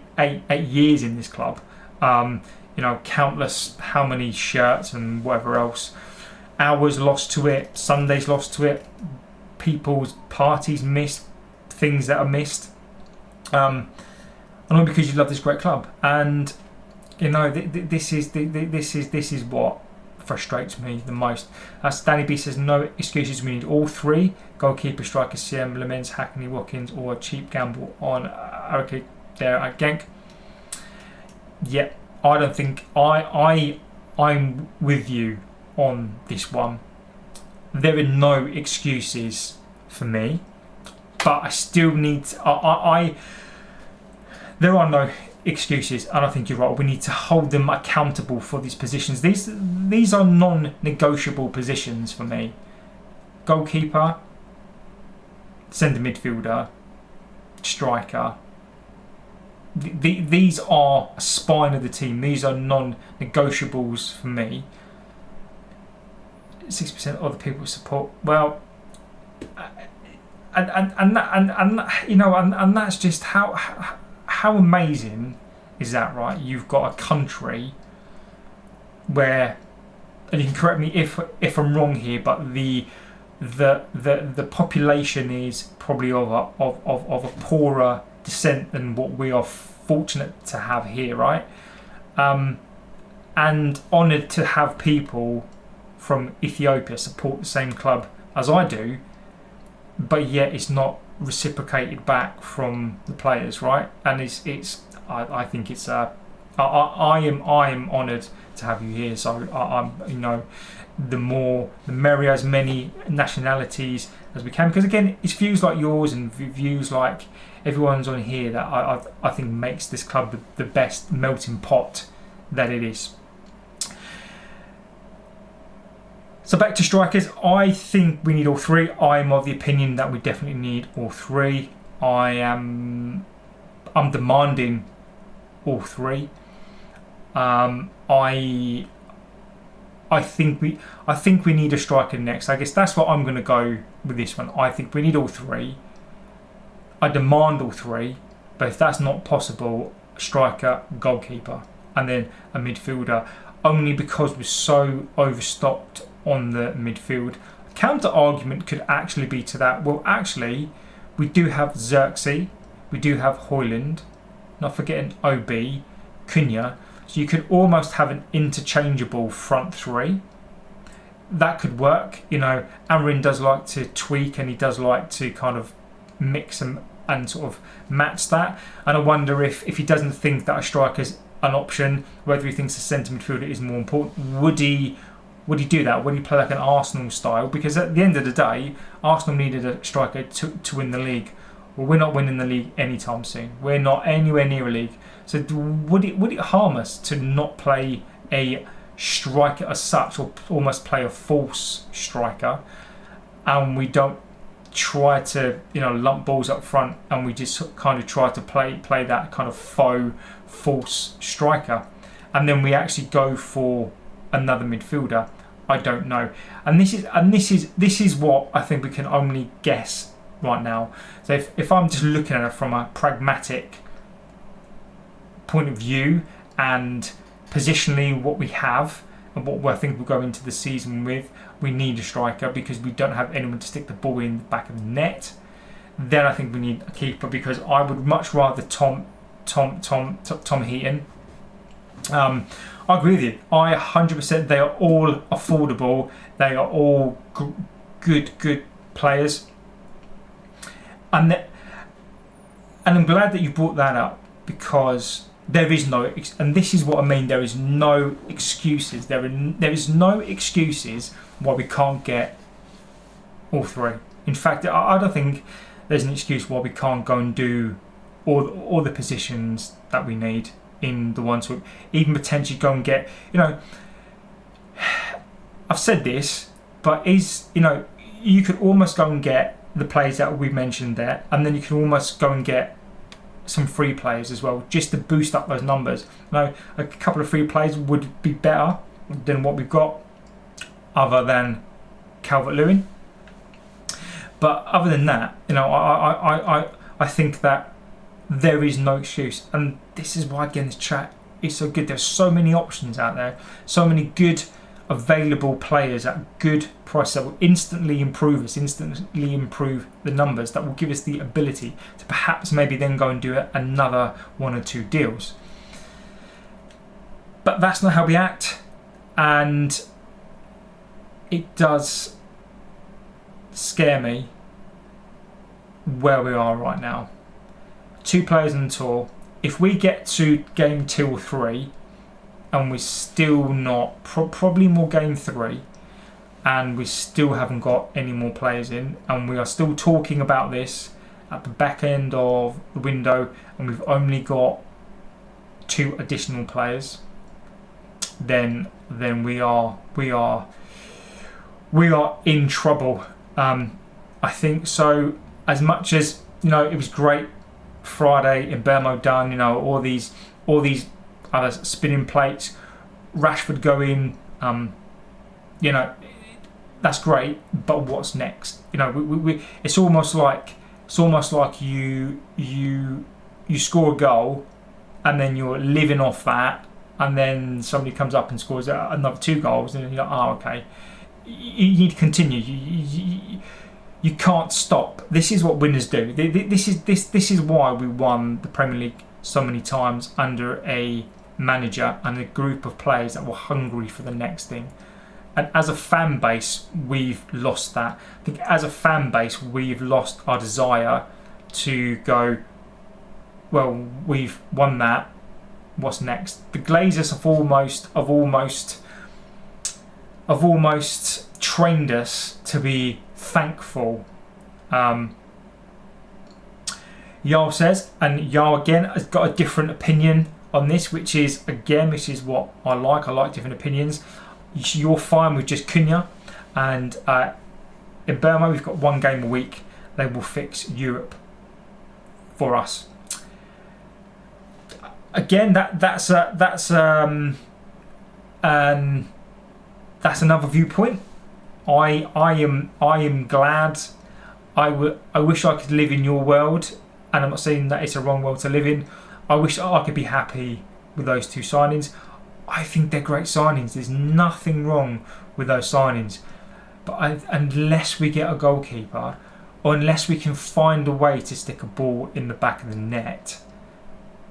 years in this club. Countless how many shirts and whatever else, hours lost to it, Sundays lost to it, people's parties missed, things that are missed, and all because you love this great club. And this is what frustrates me the most. As Danny B says, no excuses. We need all three: goalkeeper, striker, CM, Lamens, Hackney, Watkins, or a cheap gamble on Araki there at Genk. Yep. I don't think I'm with you on this one. There are no excuses for me, but I still need to, there are no excuses, and I think you're right. We need to hold them accountable for these positions. These are non-negotiable positions for me. Goalkeeper, centre midfielder, striker. These are a spine of the team. These are non-negotiables for me. 6% of the people support. Well, and that's just how amazing is that, right? You've got a country where, and you can correct me if I'm wrong here, but the population is probably of a poorer descent than what we are fortunate to have here, right? And honoured to have people from Ethiopia support the same club as I do, but yet it's not reciprocated back from the players, right? And I think it's I am honoured to have you here. So I'm the merrier, as many nationalities as we can, because again, it's views like yours and views like everyone's on here that I think makes this club the best melting pot that it is. So back to strikers, I think we need all three. I'm of the opinion that we definitely need all three. I'm demanding all three. I think we need a striker next. I guess that's what I'm going to go with this one. I think we need all three. I demand all three, but if that's not possible, striker, goalkeeper, and then a midfielder, only because we're so overstocked on the midfield. A counter argument could actually be to that, well, actually, we do have Xerxes, we do have Humland, not forgetting OB, Cunha, so you could almost have an interchangeable front three. That could work. Amarin does like to tweak, and he does like to kind of mix and sort of match that. And I wonder if he doesn't think that a striker's an option, whether he thinks a centre midfielder is more important, would he do that? Would he play like an Arsenal style? Because at the end of the day, Arsenal needed a striker to win the league. Well, we're not winning the league anytime soon. We're not anywhere near a league. So would it harm us to not play a striker as such, or almost play a false striker, and we don't try to lump balls up front, and we just kind of try to play that kind of faux false striker, and then we actually go for another midfielder? I don't know, and this is what I think we can only guess right now. So if I'm just looking at it from a pragmatic point of view, and positionally what we have and what I think we'll go into the season with, we need a striker because we don't have anyone to stick the ball in the back of the net. Then I think we need a keeper, because I would much rather Tom Heaton. I agree with you. 100%. They are all affordable. They are all good players, and I'm glad that you brought that up, because there is no, and this is what I mean. There is no excuses. There is no excuses why we can't get all three. In fact, I don't think there's an excuse why we can't go and do all the positions that we need in the one swoop. Even potentially go and get, I've said this, but you could almost go and get the players that we mentioned there, and then you can almost go and get some free players as well, just to boost up those numbers. A couple of free players would be better than what we've got, other than Calvert-Lewin. But other than that, I think that there is no excuse, and this is why again this chat is so good. There's so many options out there, so many good available players at good price that will instantly improve the numbers, that will give us the ability to perhaps maybe then go and do another 1 or 2 deals. But that's not how we act, and it does scare me where we are right now. 2 players on the tour. If we get to game 2 or 3 and we're still not, probably more game 3, and we still haven't got any more players in, and we are still talking about this at the back end of the window, and we've only got 2 additional players, then we are in trouble. I think so. As much as it was great Friday in Bermo done, all these other spinning plates, Rashford going, that's great. But what's next? It's almost like you score a goal, and then you're living off that, and then somebody comes up and scores another 2 goals, and you're like, oh, okay. You need to continue. You can't stop. This is what winners do. This is why we won the Premier League so many times under a manager and a group of players that were hungry for the next thing. And as a fan base, we've lost that. I think as a fan base, we've lost our desire to go, well, we've won that. What's next? The Glazers have almost trained us to be thankful. Yao says, and Yao again has got a different opinion on this, which is what I like. I like different opinions. You're fine with just Cunha, and in Burma we've got 1 game a week. They will fix Europe for us. Again, that's another viewpoint. I am glad. I wish I could live in your world, and I'm not saying that it's a wrong world to live in. I wish I could be happy with those 2 signings. I think they're great signings. There's nothing wrong with those signings. But unless we get a goalkeeper, or unless we can find a way to stick a ball in the back of the net,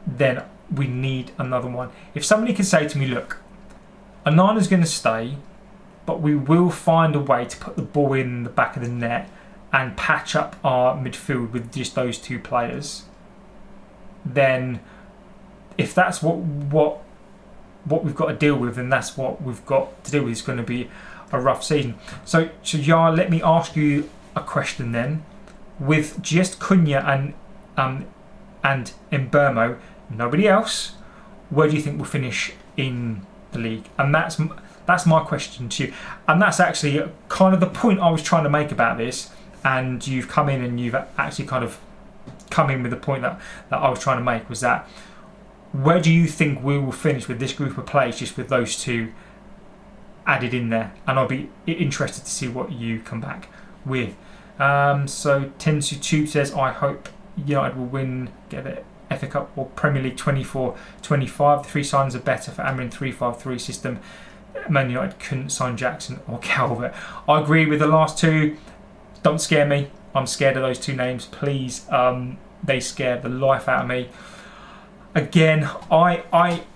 then we need another one. If somebody can say to me, look, Onana's going to stay, but we will find a way to put the ball in the back of the net and patch up our midfield with just those 2 players, then if that's what we've got to deal with, then that's what we've got to deal with. It's going to be a rough season. So Yar, let me ask you a question then. With just Cunha and Mbeumo, nobody else, where do you think we'll finish in the league? And that's my question to you. And that's actually kind of the point I was trying to make about this. And you've come in and you've actually kind of come in with the point that I was trying to make, was that where do you think we will finish with this group of players, just with those 2 added in there? And I'll be interested to see what you come back with. So Tensu Tube says, I hope United will win, get the FA Cup or Premier League 24-25. The 3 signings are better for Amrin 3-5-3 system. Man United couldn't sign Jackson or Calvert. I agree with the last 2. Don't scare me. I'm scared of those 2 names. Please, they scare the life out of me. Again, I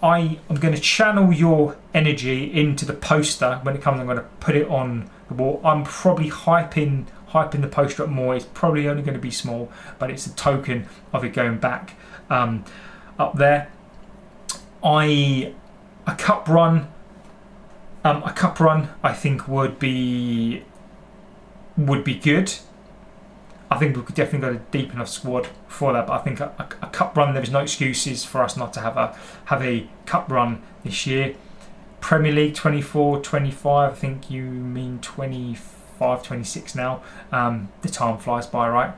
am going to channel your energy into the poster when it comes. I'm going to put it on the wall. I'm probably hyping the poster up more. It's probably only going to be small, but it's a token of it going back up there. A cup run, I think would be good. I think we could definitely go a deep enough squad for that, but I think a cup run, there is no excuses for us not to have a cup run this year. Premier League 24-25, I think you mean 25-26 now. The time flies by, right?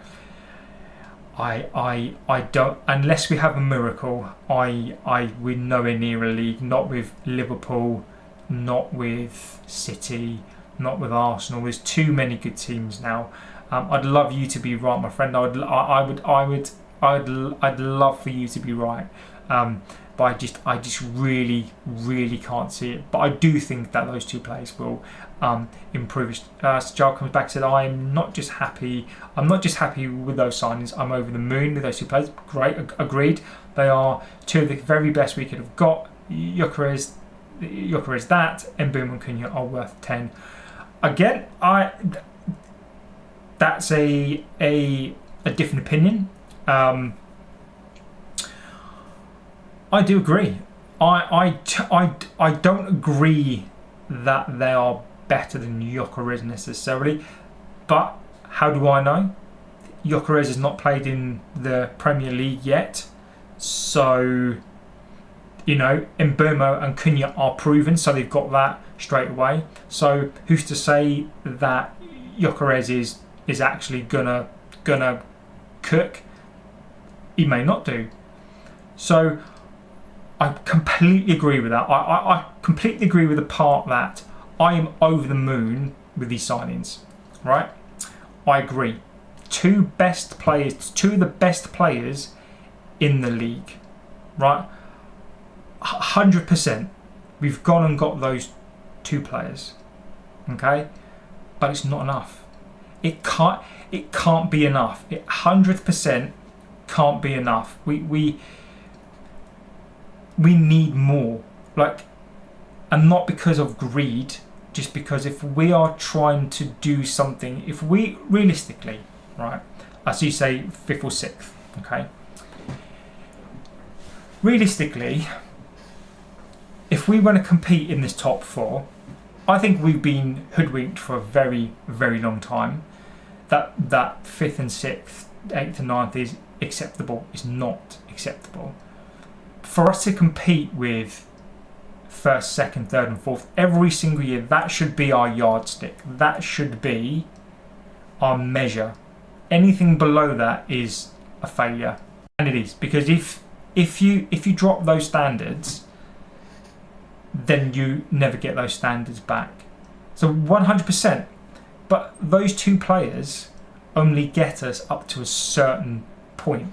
I don't, unless we have a miracle, we're nowhere near a league, not with Liverpool, not with City, not with Arsenal. There's too many good teams now. I'd love you to be right, my friend. I'd love for you to be right. But I just really can't see it. But I do think that those two players will improve. Giles comes back and said, I'm not just happy with those signings. I'm over the moon with those two players. Great, agreed. They are two of the very best we could have got. Gyökeres that, and Mbeumo and Cunha are worth 10. Again, that's a different opinion. I do agree. I don't agree that they are better than Gyökeres necessarily, but how do I know? Gyökeres has not played in the Premier League yet, so Mbeumo and Cunha are proven, so they've got that straight away. So who's to say that Gyökeres is actually gonna cook? He may not do. So I completely agree with that. I completely agree with the part that I am over the moon with these signings. Right? I agree. Two of the best players in the league. Right? 100%. We've gone and got those two players. Okay? But it's not enough. It can't be enough. It 100% can't be enough. We need more. And not because of greed, just because if we are trying to do something, if we realistically, right, as you say, 5th or 6th, okay? Realistically, if we want to compete in this top 4, I think we've been hoodwinked for a very, very long time. That 5th and 6th, 8th and 9th is acceptable. It's not acceptable. For us to compete with 1st, 2nd, 3rd and 4th every single year, that should be our yardstick. That should be our measure. Anything below that is a failure. And it is, because if you drop those standards, then you never get those standards back. So 100%. But those two players only get us up to a certain point.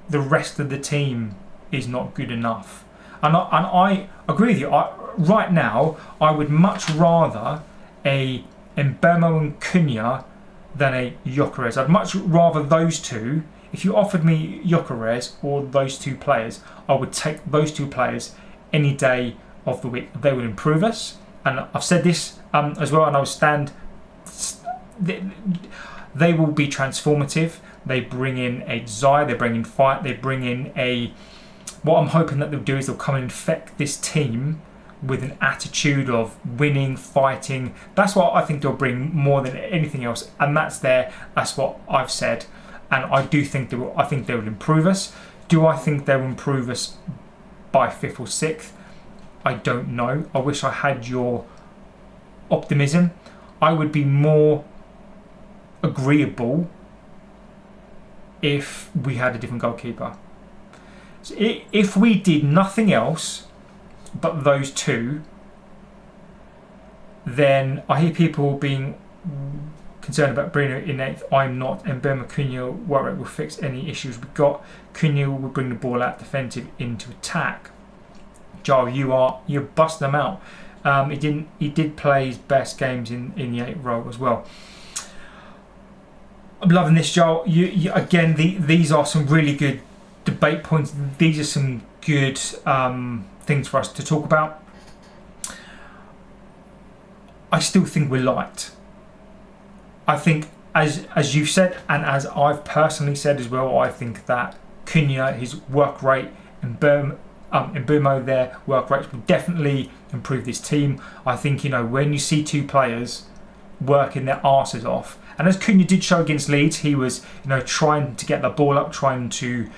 The rest of the team is not good enough. And I agree with you. Right now, I would much rather a Mbeumo and Cunha than a Gyökeres. I'd much rather those two. If you offered me Gyökeres or those two players, I would take those two players any day of the week. They will improve us. And I've said this as well, and I will stand. They will be transformative. They bring in a desire, they bring in fight, they bring in what I'm hoping that they'll do is they'll come and infect this team with an attitude of winning, fighting. That's what I think they'll bring more than anything else, and that's what I've said. And I do think I think they will improve us. Do I think they will improve us by 5th or 6th? I don't know. I wish I had your optimism. I would be more agreeable if we had a different goalkeeper. So if we did nothing else but those two, then I hear people being concerned about Bruno in 8th. I'm not. And Mbeumo Cunha will fix any issues we've got. Cunha will bring the ball out defensive into attack. Joel, you're busting them out. He did play his best games in the 8th role as well. I'm loving this, Joel. You again, these are some really good debate points. These are some good things for us to talk about. I still think we're light. I think, as you've said, and as I've personally said as well, I think that Cunha, his work rate, and Mbeumo, their work rates will definitely improve this team. I think, when you see two players working their arses off, and as Cunha did show against Leeds, he was trying to get the ball up, trying to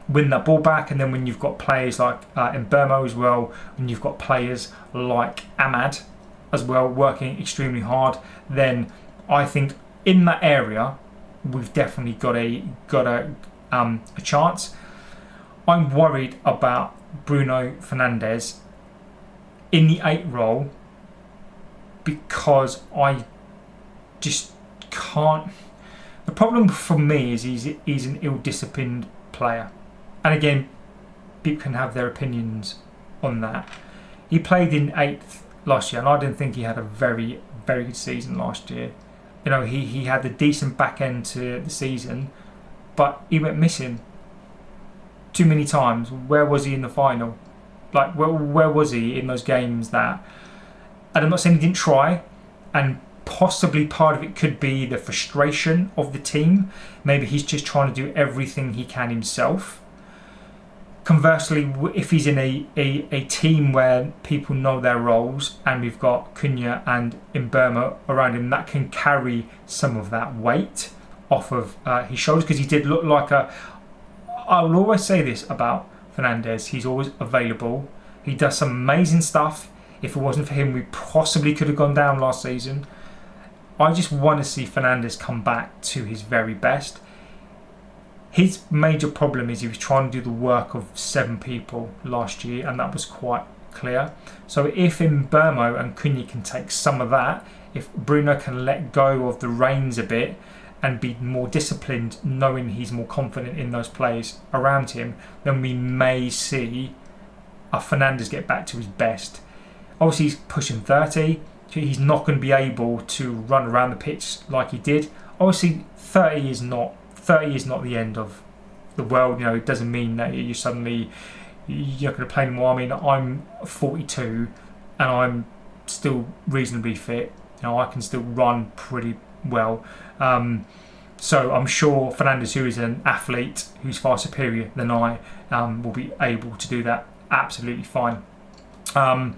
win that ball back. And then when you've got players like Mbeumo as well, when you've got players like Ahmad as well working extremely hard, then I think in that area we've definitely got a chance. I'm worried about Bruno Fernandes in the 8 role because I just can't. The problem for me is he's an ill-disciplined player, and again, people can have their opinions on that. He played in 8th last year, and I didn't think he had a very, very good season last year. You know, he had a decent back end to the season, but he went missing too many times. Where was he in the final? Like, where was he in those games that... And I'm not saying he didn't try, and possibly part of it could be the frustration of the team. Maybe he's just trying to do everything he can himself. Conversely, if he's in a team where people know their roles, and we've got Cunha and Mbeumo around him, that can carry some of that weight off of his shoulders, because he did look like a... I will always say this about Fernandes, he's always available. He does some amazing stuff. If it wasn't for him, we possibly could have gone down last season. I just want to see Fernandes come back to his very best. His major problem is he was trying to do the work of 7 people last year, and that was quite clear. So if Mbeumo and Cunha can take some of that, if Bruno can let go of the reins a bit and be more disciplined, knowing he's more confident in those players around him, then we may see a Fernandes get back to his best. Obviously, he's pushing 30. He's not going to be able to run around the pitch like he did. Obviously, 30 is not the end of the world. You know, it doesn't mean that you're not going to play anymore. I mean, I'm 42 and I'm still reasonably fit. You know, I can still run pretty well. So I'm sure Fernandes, who is an athlete who's far superior than I, will be able to do that absolutely fine. I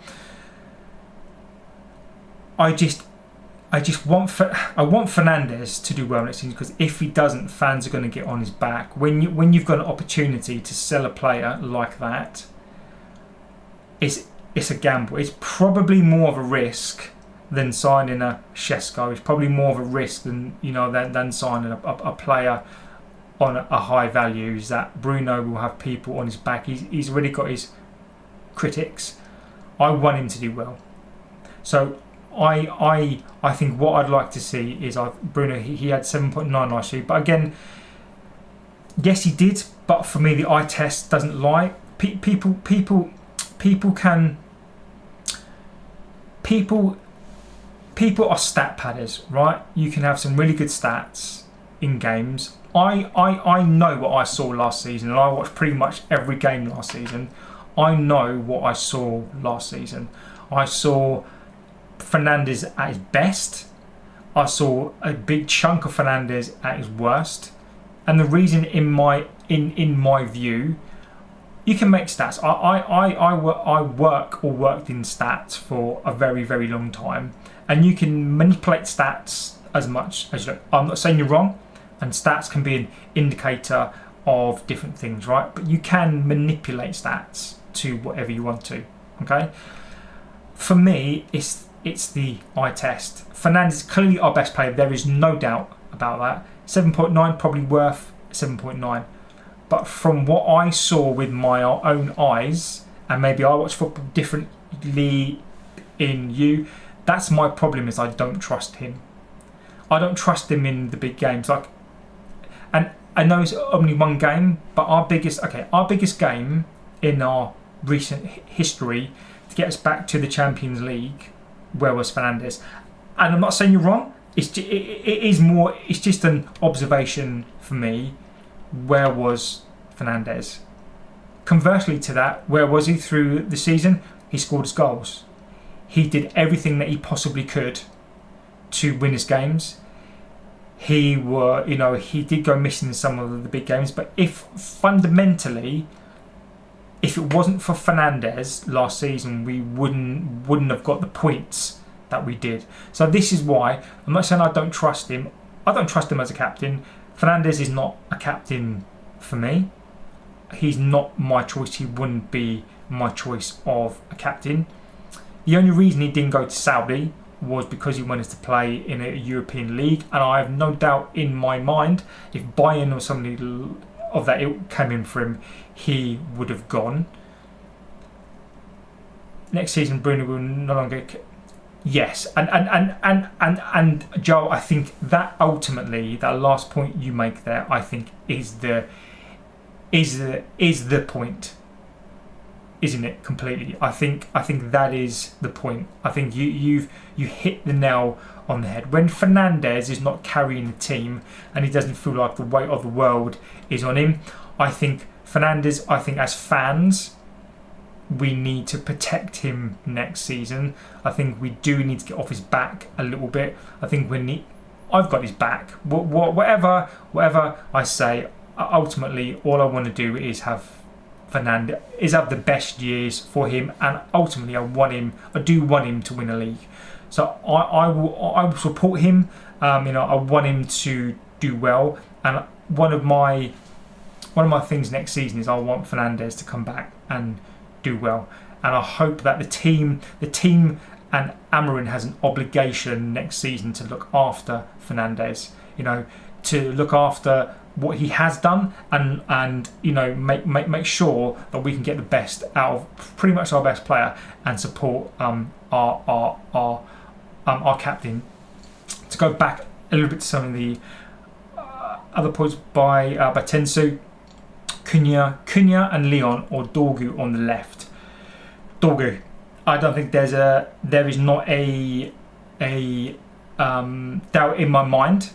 want Fernandes to do well next season, because if he doesn't, fans are going to get on his back. When you've got an opportunity to sell a player like that, it's a gamble. It's probably more of a risk than signing a Sesko. It's probably more of a risk than signing a player on a high value. Is that Bruno will have people on his back. He's already got his critics. I want him to do well. So I think what I'd like to see is Bruno. He had 7.9 last year, but again, yes, he did. But for me, the eye test doesn't lie. People are stat padders, right? You can have some really good stats in games. I know what I saw last season, and I watched pretty much every game last season. I know what I saw last season. I saw Fernandes at his best. I saw a big chunk of Fernandes at his worst. And the reason, in my view, you can make stats. I worked in stats for a very, very long time, and you can manipulate stats as much as you like. I'm not saying you're wrong, and stats can be an indicator of different things, right? But you can manipulate stats to whatever you want to. Okay. For me, it's the eye test. Fernandes is clearly our best player. There is no doubt about that. 7.9 probably worth 7.9. But from what I saw with my own eyes, and maybe I watch football differently in you, that's my problem, is I don't trust him. I don't trust him in the big games. And I know it's only one game, but our biggest game in our recent history to get us back to the Champions League, where was Fernandes? And I'm not saying you're wrong. It's just an observation for me. Where was Fernandes? Conversely to that, where was he through the season? He scored his goals. He did everything that he possibly could to win his games. He did go missing in some of the big games, but if it wasn't for Fernandes last season, we wouldn't have got the points that we did. So this is why I'm not saying I don't trust him. I don't trust him as a captain. Fernandes is not a captain for me. He's not my choice. He wouldn't be my choice of a captain. The only reason he didn't go to Saudi was because he wanted to play in a European league, and I have no doubt in my mind, if Bayern or somebody of that ilk came in for him, he would have gone. Next season, Bruno will no longer... Yes, and Joe, I think that ultimately, that last point you make there, I think is the point, isn't it? Completely. I think that is the point. I think you hit the nail on the head. When Fernandes is not carrying the team and he doesn't feel like the weight of the world is on him, I think Fernandes, as fans, we need to protect him next season. I think we do need to get off his back a little bit. I think I've got his back. Whatever I say, ultimately, all I want to do is have Fernandes have the best years for him, and ultimately, I do want him to win a league. So I will support him. I want him to do well, and one of my things next season is I want Fernandes to come back and do well, and I hope that the team and Amorim has an obligation next season to look after Fernandes, to look after what he has done, and make sure that we can get the best out of pretty much our best player, and support our captain. To go back a little bit to some of the other points by Tensu, Cunha and Leon, or Dorgu on the left. Dorgu, I don't think there is not a doubt in my mind.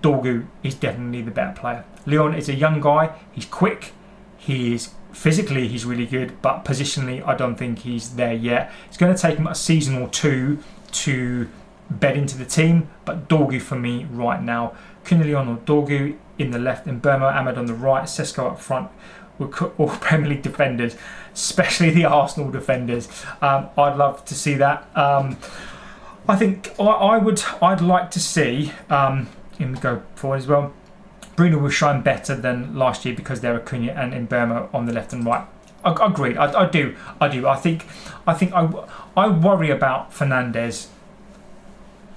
Dorgu is definitely the better player. Leon is a young guy. He's quick. He's really good, but positionally, I don't think he's there yet. It's going to take him a season or two to bed into the team. But Dorgu for me right now. Cunha, Leon, or Dorgu in the left, and Burma Ahmed on the right. Sesko up front. We're all Premier League defenders, especially the Arsenal defenders. I'd love to see that. I think I'd like to see. And we go forward as well. Bruno will shine better than last year because there are Cunha and Burma on the left and right. Agreed. I do. I think I worry about Fernandes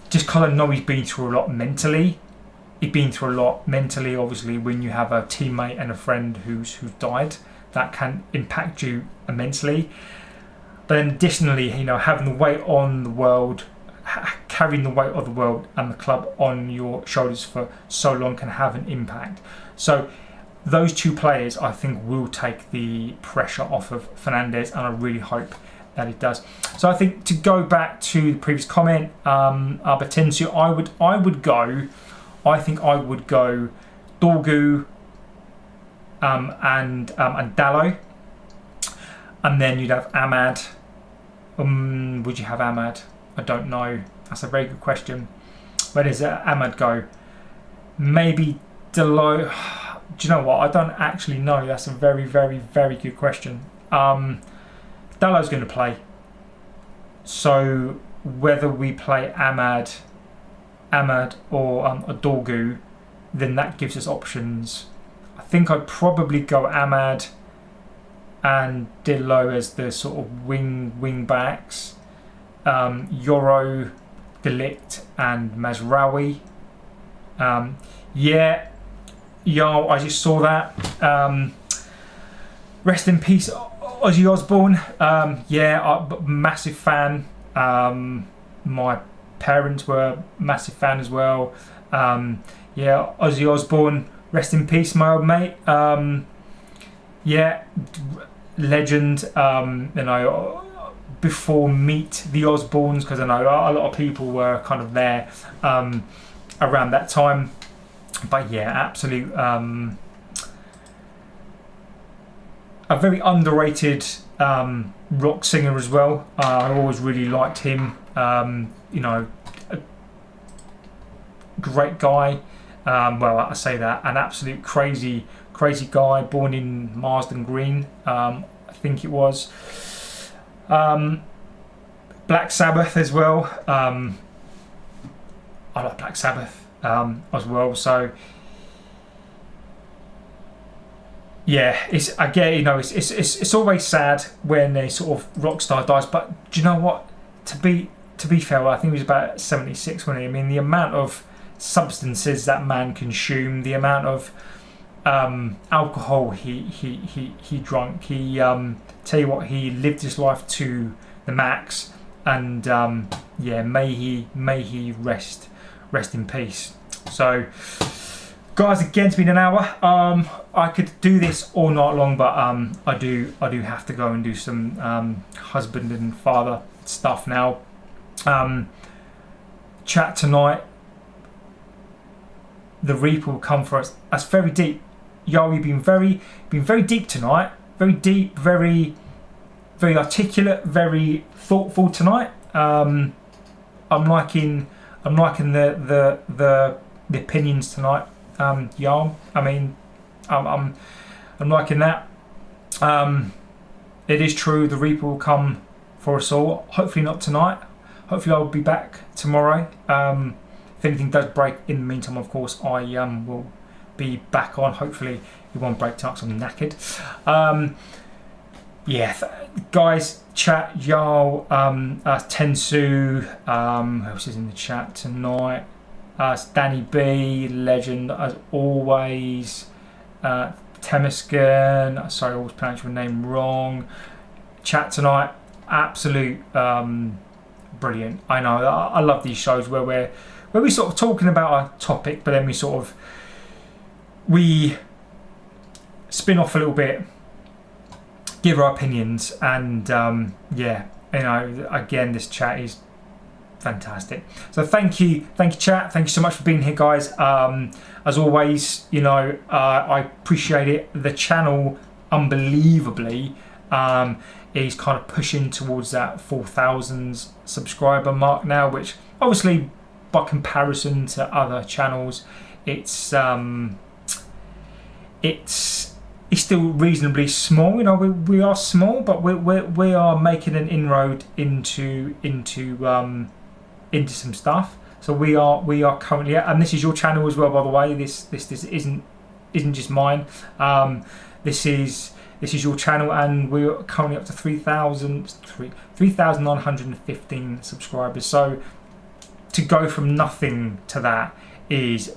just because I know he's been through a lot mentally. He's been through a lot mentally. Obviously, when you have a teammate and a friend who's died, that can impact you immensely. But then additionally, having the weight on the world, carrying the weight of the world and the club on your shoulders for so long can have an impact. So those two players, I think, will take the pressure off of Fernandes, and I really hope that it does. So I think, to go back to the previous comment, Batensu, I would go Dorgu and Dallo, and then you'd have Ahmad. Would you have Ahmad? I don't know. That's a very good question. Where does Ahmad go? Maybe Dallo. Do you know what? I don't actually know. That's a very, very, very good question. Dallo's going to play. So whether we play Ahmad or Dorgu, then that gives us options. I think I'd probably go Ahmad and Dillo as the sort of wing backs. Yoro, Delict and Mazraoui. I just saw that. Rest in peace, Ozzy Osbourne. Massive fan. My parents were massive fan as well. Ozzy Osbourne, rest in peace, my old mate. Legend. Before Meet the Osbournes, because I know a lot of people were kind of there around that time. But absolute a very underrated rock singer as well. I always really liked him. A great guy. I say that, an absolute crazy guy, born in Marsden Green, I think it was. Black Sabbath as well. I like Black Sabbath as well. So it's always sad when a sort of rock star dies. But do you know what? To be fair, I think he was about 76 when I mean, the amount of substances that man consumed, the amount of alcohol he drank. He tell you what, he lived his life to the max, and yeah, may he rest in peace. So, guys, again, it's been an hour. I could do this all night long, but I do have to go and do some husband and father stuff now. Chat tonight. The Reaper will come for us. That's very deep. Yo, you've been very deep tonight. Very deep, very articulate, very thoughtful tonight. I'm liking the opinions tonight. Yarm. I mean, I'm liking that. It is true. The Reaper will come for us all. Hopefully not tonight. Hopefully I'll be back tomorrow. If anything does break in the meantime, of course, I will be back on. Hopefully it won't break tonight because I'm knackered. Yeah, guys, chat, Yarl, Tensu, who else is in the chat tonight? Danny B, legend as always. Temeskin, sorry, I always pronounce your name wrong. Chat tonight, absolute brilliant. I know, I love these shows where we're sort of talking about a topic, but then we spin off a little bit, give our opinions, and yeah, you know, again, this chat is fantastic. So thank you chat, thank you so much for being here, guys. As always, you know, I appreciate it. The channel, unbelievably, is kind of pushing towards that 4,000 subscriber mark now, which obviously by comparison to other channels, it's still reasonably small. You know, we are small, but we are making an inroad into some stuff. So we are currently, and this is your channel as well, by the way. This isn't just mine. This is your channel, and we're currently up to 3,915 subscribers. So to go from nothing to that is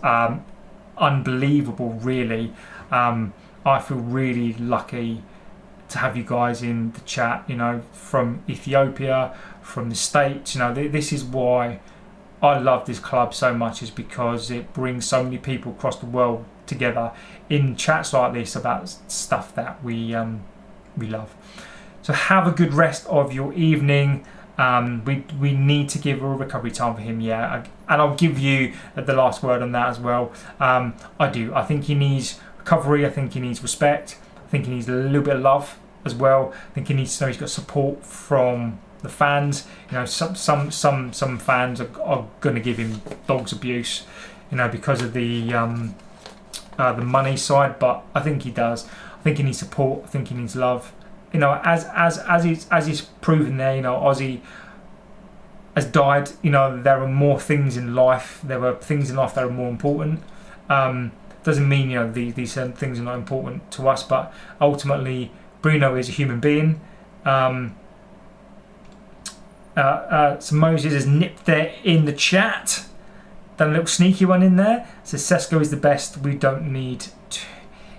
unbelievable, really. I feel really lucky to have you guys in the chat, you know, from Ethiopia, from the States. You know, this is why I love this club so much, is because it brings so many people across the world together in chats like this about stuff that we love. So have a good rest of your evening. We need to give a recovery time for him, yeah, and I'll give you the last word on that as well. I think he needs recovery. I think he needs respect. I think he needs a little bit of love as well. I think he needs to know he's got support from the fans. You know, some fans are going to give him dog's abuse, you know, because of the money side. But I think he does. I think he needs support. I think he needs love. You know, as he's proven there. You know, Ozzy has died. You know, there are more things in life. There were things in life that are more important. Doesn't mean, you know, these certain things are not important to us, but ultimately Bruno is a human being. So Moses has nipped there in the chat, done a little sneaky one in there. So Sesko is the best. We don't need to,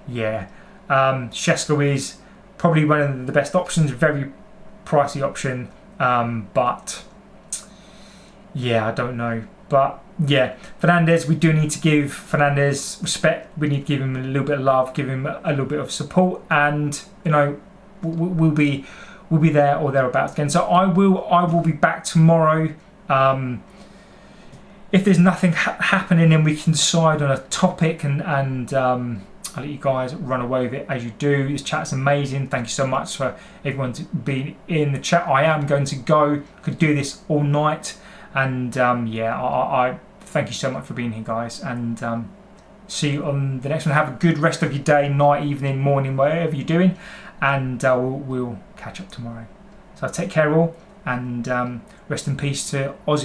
yeah. Sesko is probably one of the best options, very pricey option, but yeah, I don't know. But yeah, Fernandes, we do need to give Fernandes respect. We need to give him a little bit of love, give him a little bit of support, and you know, we'll be there or thereabouts again. So I will be back tomorrow. If there's nothing happening, then we can decide on a topic, and I'll let you guys run away with it as you do. This chat's amazing. Thank you so much for everyone being in the chat. I am going to go. Could do this all night. And yeah, I thank you so much for being here, guys, and see you on the next one. Have a good rest of your day, night, evening, morning, whatever you're doing, and we'll catch up tomorrow. So take care all, and rest in peace to Ozzy.